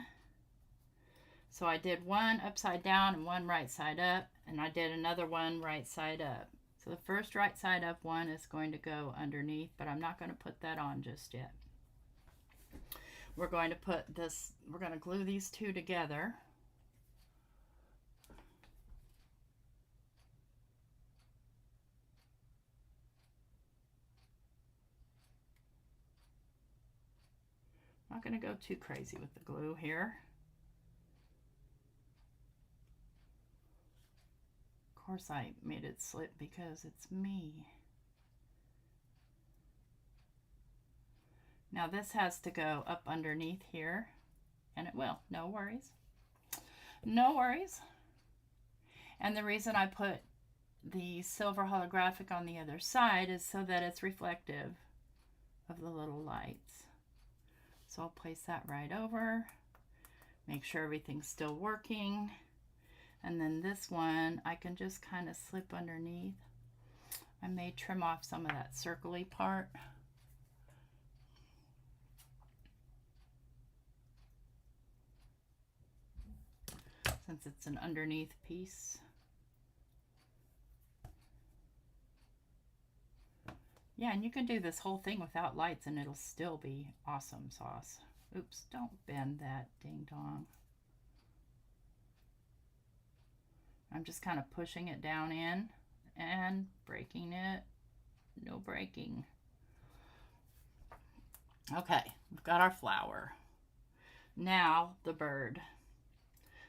So I did one upside down and one right side up, and I did another one right side up. So the first right side up one is going to go underneath, but I'm not going to put that on just yet. We're going to put this, we're going to glue these two together. I'm not going to go too crazy with the glue here. Of course I made it slip because it's me. Now this has to go up underneath here, and it will. No worries. No worries. And the reason I put the silver holographic on the other side is so that it's reflective of the little lights. So I'll place that right over. Make sure everything's still working. And then this one, I can just kind of slip underneath. I may trim off some of that circly part. Since it's an underneath piece. Yeah, and you can do this whole thing without lights and it'll still be awesome sauce. Oops, don't bend that ding dong. I'm just kind of pushing it down in and breaking it. No breaking. Okay, we've got our flower. Now the bird.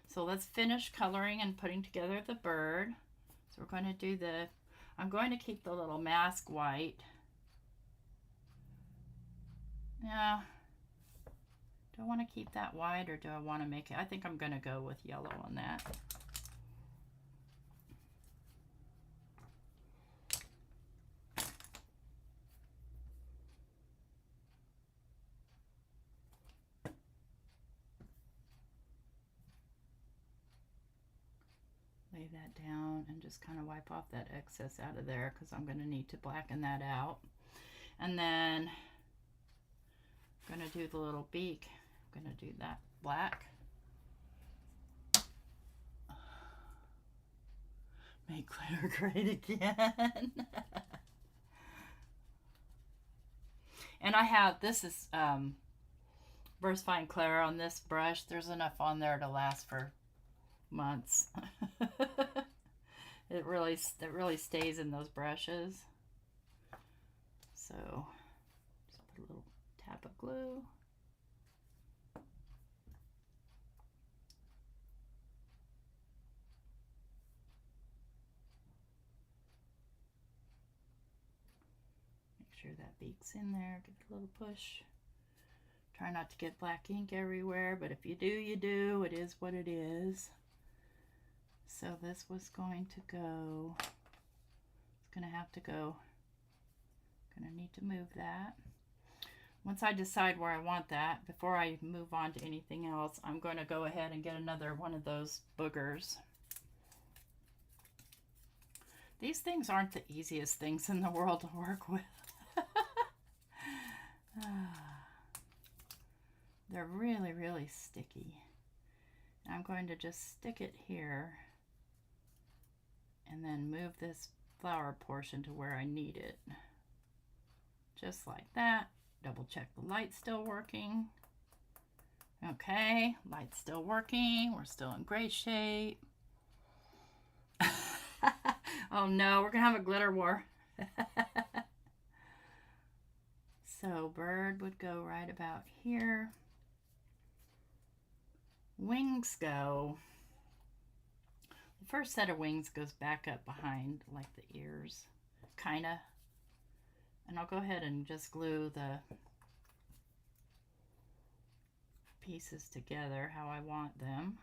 So let's finish coloring and putting together the bird. So we're going to do the, I'm going to keep the little mask white. Yeah. Do I want to keep that white or do I want to make it? I think I'm going to go with yellow on that. Lay that down and just kind of wipe off that excess out of there because I'm going to need to blacken that out. And then I'm going to do the little beak. I'm going to do that black. Make clear great again. And I have, this is VersaFine Clear on this brush. There's enough on there to last for months. It really stays in those brushes. So just put a little tap of glue. Make sure that beak's in there. Give it a little push. Try not to get black ink everywhere, but if you do, you do. It is what it is. So this was going to go, it's going to have to go, going to need to move that. Once I decide where I want that, before I move on to anything else, I'm going to go ahead and get another one of those boogers. These things aren't the easiest things in the world to work with. They're really, really sticky. I'm going to just stick it here and then move this flower portion to where I need it. Just like that. Double check the light's still working. Okay, light's still working. We're still in great shape. Oh no, we're gonna have a glitter war. So bird would go right about here. Wings go. The first set of wings goes back up behind like the ears, kinda. And I'll go ahead and just glue the pieces together how I want them.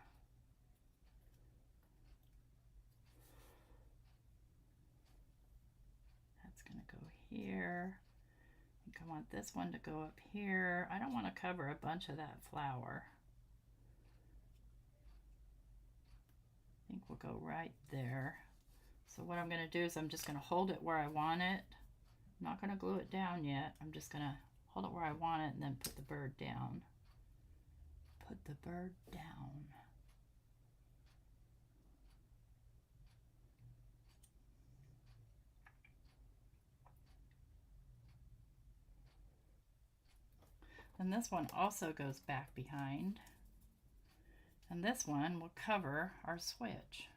That's gonna go here. I think I want this one to go up here. I don't want to cover a bunch of that flower. I think we'll go right there. So what I'm going to do is I'm just going to hold it where I want it. I'm not going to glue it down yet. I'm just going to hold it where I want it and then put the bird down. Put the bird down. And this one also goes back behind. And this one will cover our switch.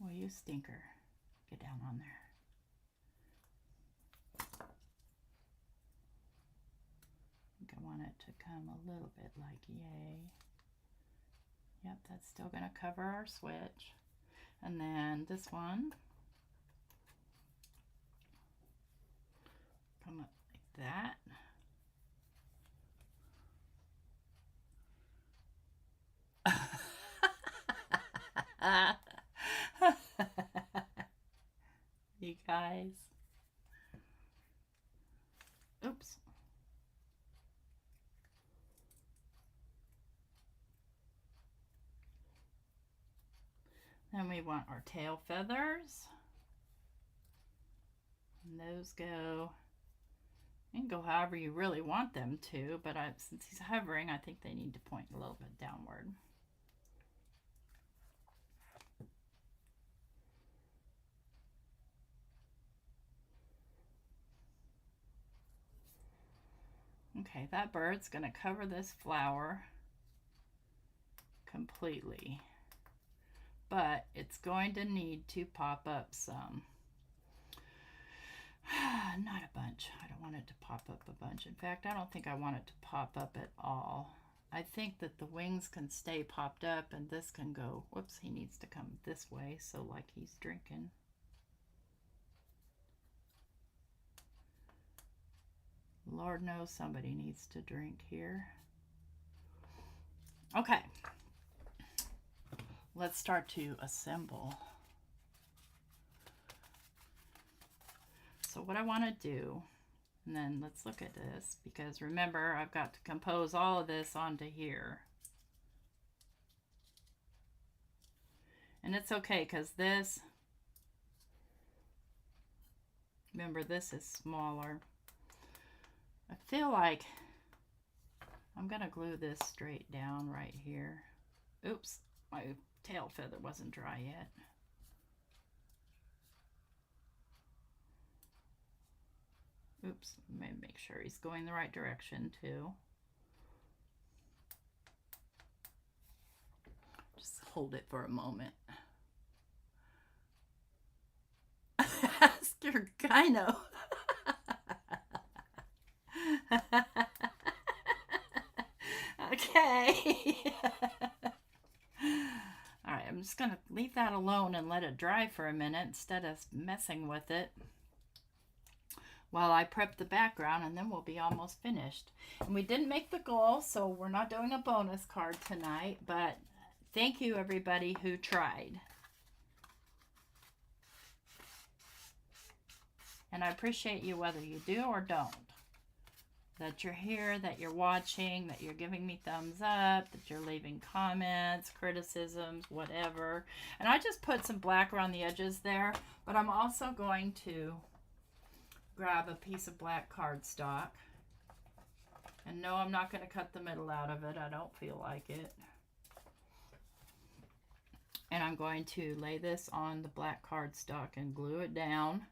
Well, you stinker. Get down on there. I want it to come a little bit like yay. Yep, that's still going to cover our switch. And then this one, come up like that. You guys. Oops. Then we want our tail feathers. And those go, you can go however you really want them to, but since he's hovering, I think they need to point a little bit downward. Okay, that bird's going to cover this flower completely, but it's going to need to pop up some. Not a bunch. I don't want it to pop up a bunch. In fact, I don't think I want it to pop up at all. I think that the wings can stay popped up and this can go, whoops, he needs to come this way, so like he's drinking. Lord knows somebody needs to drink here. Okay. Let's start to assemble. So what I want to do, and then let's look at this, because remember I've got to compose all of this onto here. And it's okay because this, remember this is smaller. I feel like I'm going to glue this straight down right here. Oops, my tail feather wasn't dry yet. Oops, let me make sure he's going the right direction too. Just hold it for a moment. Ask your gyno. Okay. All right, I'm just going to leave that alone and let it dry for a minute instead of messing with it while I prep the background, and then we'll be almost finished. And we didn't make the goal, so we're not doing a bonus card tonight, but thank you everybody who tried. And I appreciate you whether you do or don't. That you're here, that you're watching, that you're giving me thumbs up, that you're leaving comments, criticisms, whatever. And I just put some black around the edges there, but I'm also going to grab a piece of black cardstock. And no, I'm not going to cut the middle out of it. I don't feel like it. And I'm going to lay this on the black cardstock and glue it down.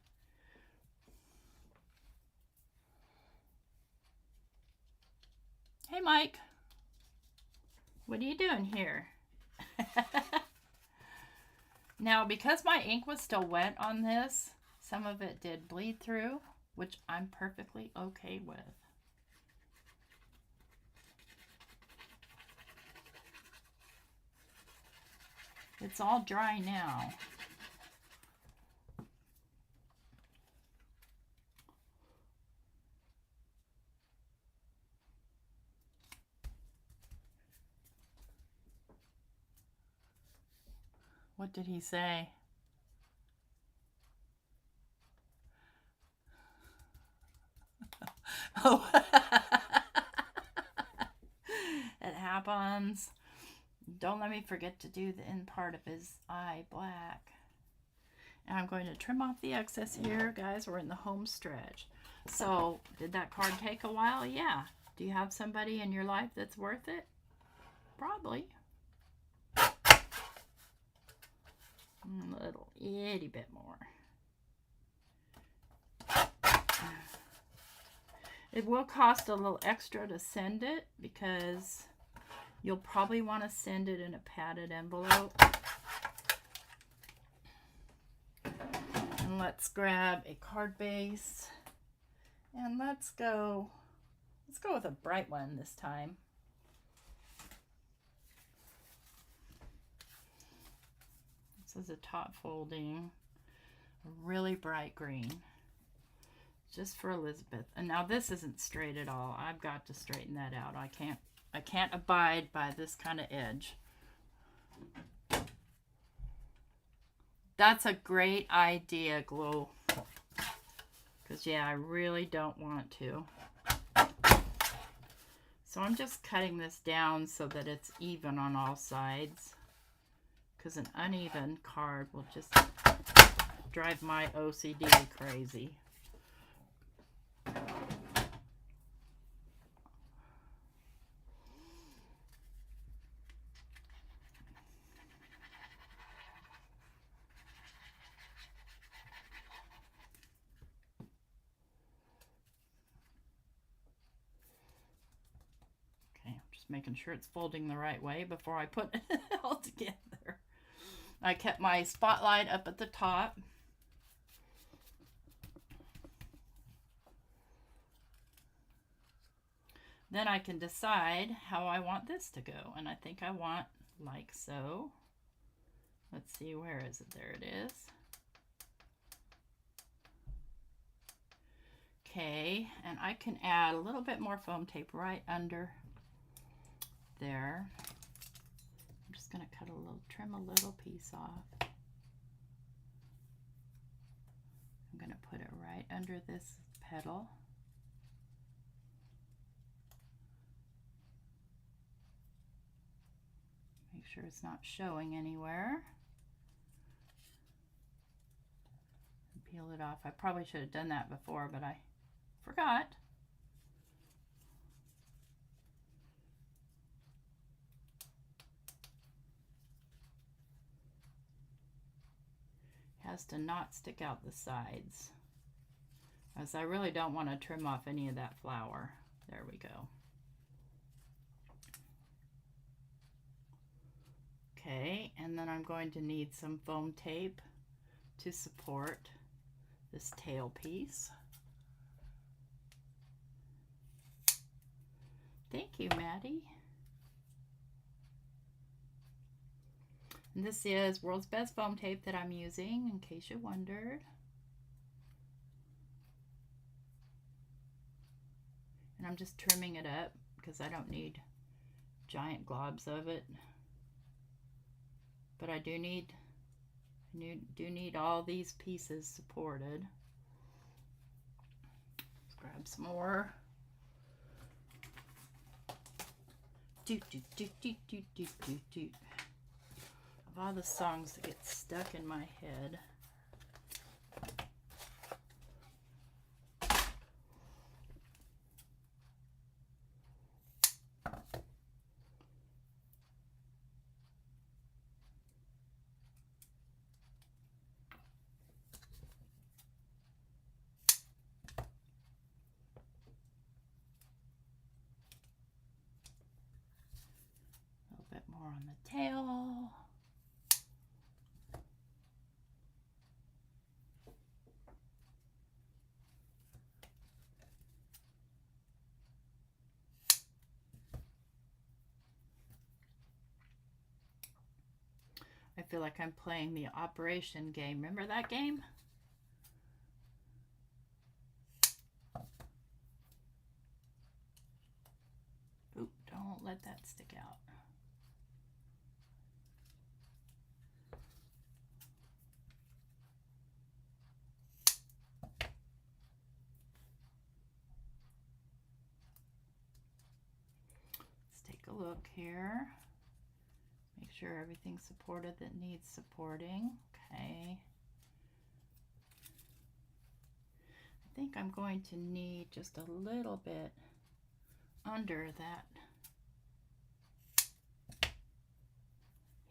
Hey, Mike. What are you doing here? Now, because my ink was still wet on this, some of it did bleed through, which I'm perfectly okay with. It's all dry now. What did he say? Oh, it happens. Don't let me forget to do the end part of his eye black. And I'm going to trim off the excess here, guys. We're in the home stretch. So, did that card take a while? Yeah. Do you have somebody in your life that's worth it? Probably. A little itty bit more. It will cost a little extra to send it because you'll probably want to send it in a padded envelope. And let's grab a card base and let's go with a bright one this time. This is a top folding, a really bright green, just for Elizabeth. And now this isn't straight at all. I've got to straighten that out. I can't abide by this kind of edge. That's a great idea, Glue. Because, yeah, I really don't want to. So I'm just cutting this down so that it's even on all sides. Because an uneven card will just drive my OCD crazy. Making sure it's folding the right way before I put it all together. I kept my spotlight up at the top. Then I can decide how I want this to go. And I think I want like so. Let's see, where is it? There it is. Okay, and I can add a little bit more foam tape right under there. I'm just going to trim a little piece off. I'm going to put it right under this petal. Make sure it's not showing anywhere. And peel it off. I probably should have done that before, but I forgot. Has to not stick out the sides, as I really don't want to trim off any of that flower. There we go. Okay, and then I'm going to need some foam tape to support this tail piece. Thank you, Maddie. And this is World's Best Foam Tape that I'm using, in case you wondered. And I'm just trimming it up because I don't need giant globs of it. But I do need all these pieces supported. Let's grab some more. Do do do do do do do do. Of all the songs that get stuck in my head. A little bit more on the tail. I feel like I'm playing the Operation game. Remember that game? Oop, don't let that stick out. Let's take a look here. Make sure everything's supported that needs supporting. Okay. I think I'm going to need just a little bit under that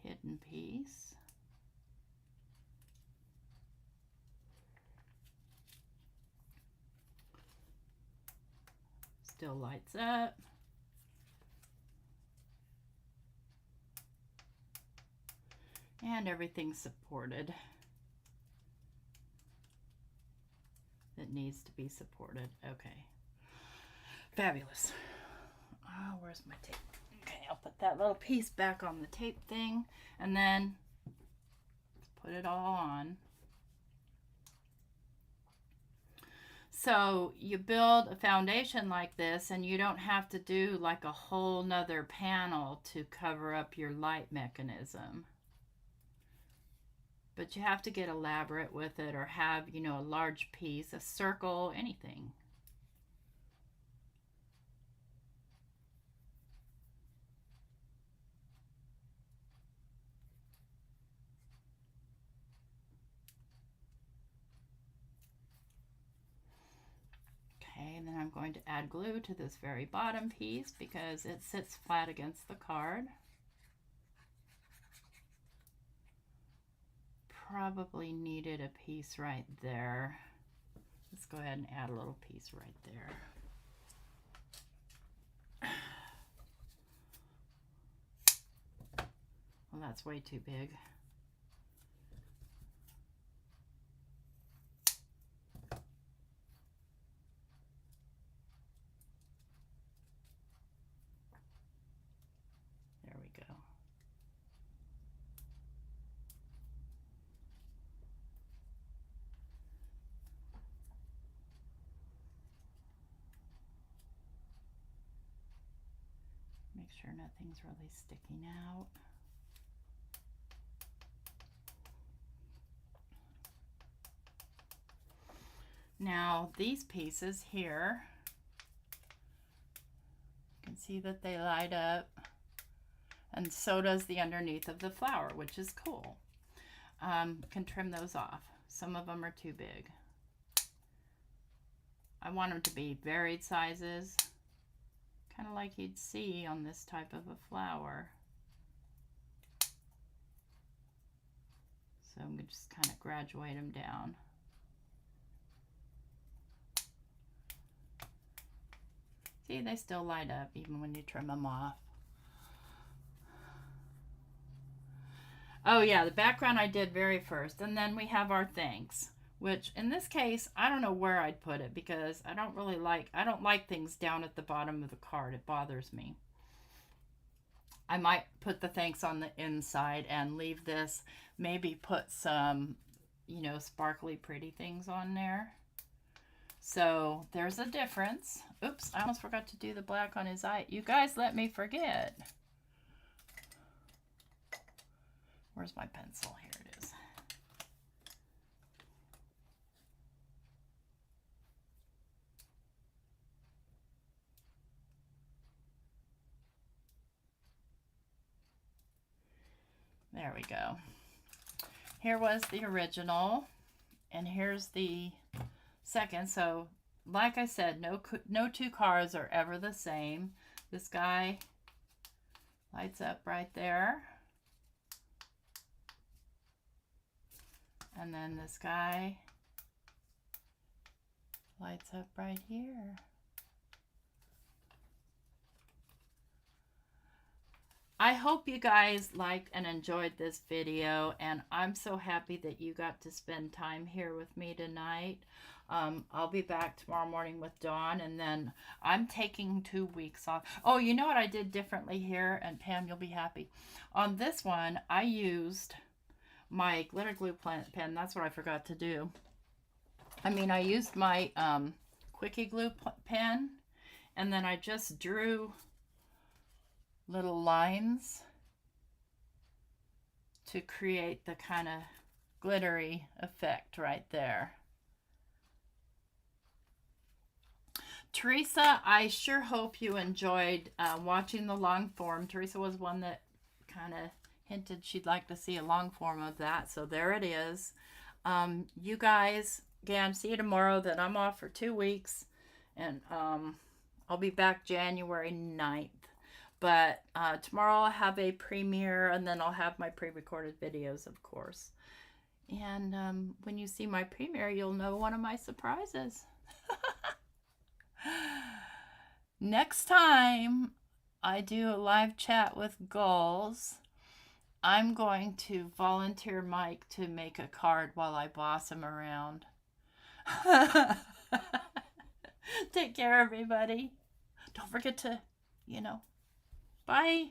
hidden piece. Still lights up. And everything's supported that needs to be supported. Okay. Fabulous. Oh, where's my tape? Okay, I'll put that little piece back on the tape thing and then put it all on. So you build a foundation like this and you don't have to do like a whole nother panel to cover up your light mechanism. But you have to get elaborate with it, or have, you know, a large piece, a circle, anything. Okay, and then I'm going to add glue to this very bottom piece because it sits flat against the card. Probably needed a piece right there. Let's go ahead and add a little piece right there. Well, that's way too big. There we go. Make sure nothing's really sticking out. Now these pieces here, you can see that they light up, and so does the underneath of the flower, which is cool. Can trim those off. Some of them are too big. I want them to be varied sizes, kind of like you'd see on this type of a flower. So I'm going to just kind of graduate them down. See, they still light up even when you trim them off. Oh yeah, the background I did very first. And then we have our thanks, which in this case, I don't know where I'd put it because I don't like things down at the bottom of the card. It bothers me. I might put the thanks on the inside and leave this, maybe put some, you know, sparkly pretty things on there. So there's a difference. Oops, I almost forgot to do the black on his eye. You guys let me forget. Where's my pencil? Here it is. There we go. Here was the original, and here's the second. So like I said, no two cards are ever the same. This guy lights up right there, and then this guy lights up right here. I hope you guys liked and enjoyed this video, and I'm so happy that you got to spend time here with me tonight. I'll be back tomorrow morning with Dawn, and then I'm taking 2 weeks off. Oh, you know what I did differently here, and Pam, you'll be happy. On this one, I used my glitter glue pen. That's what I forgot to do. I used my Quickie glue pen, and then I just drew little lines to create the kind of glittery effect right there. Teresa, I sure hope you enjoyed watching the long form. Teresa was one that kind of hinted she'd like to see a long form of that, so there it is. You guys, again, see you tomorrow. Then I'm off for 2 weeks, and I'll be back January 9th. But tomorrow I'll have a premiere, and then I'll have my pre-recorded videos, of course. And when you see my premiere, you'll know one of my surprises. Next time I do a live chat with Goals, I'm going to volunteer Mike to make a card while I boss him around. Take care, everybody. Don't forget to, bye.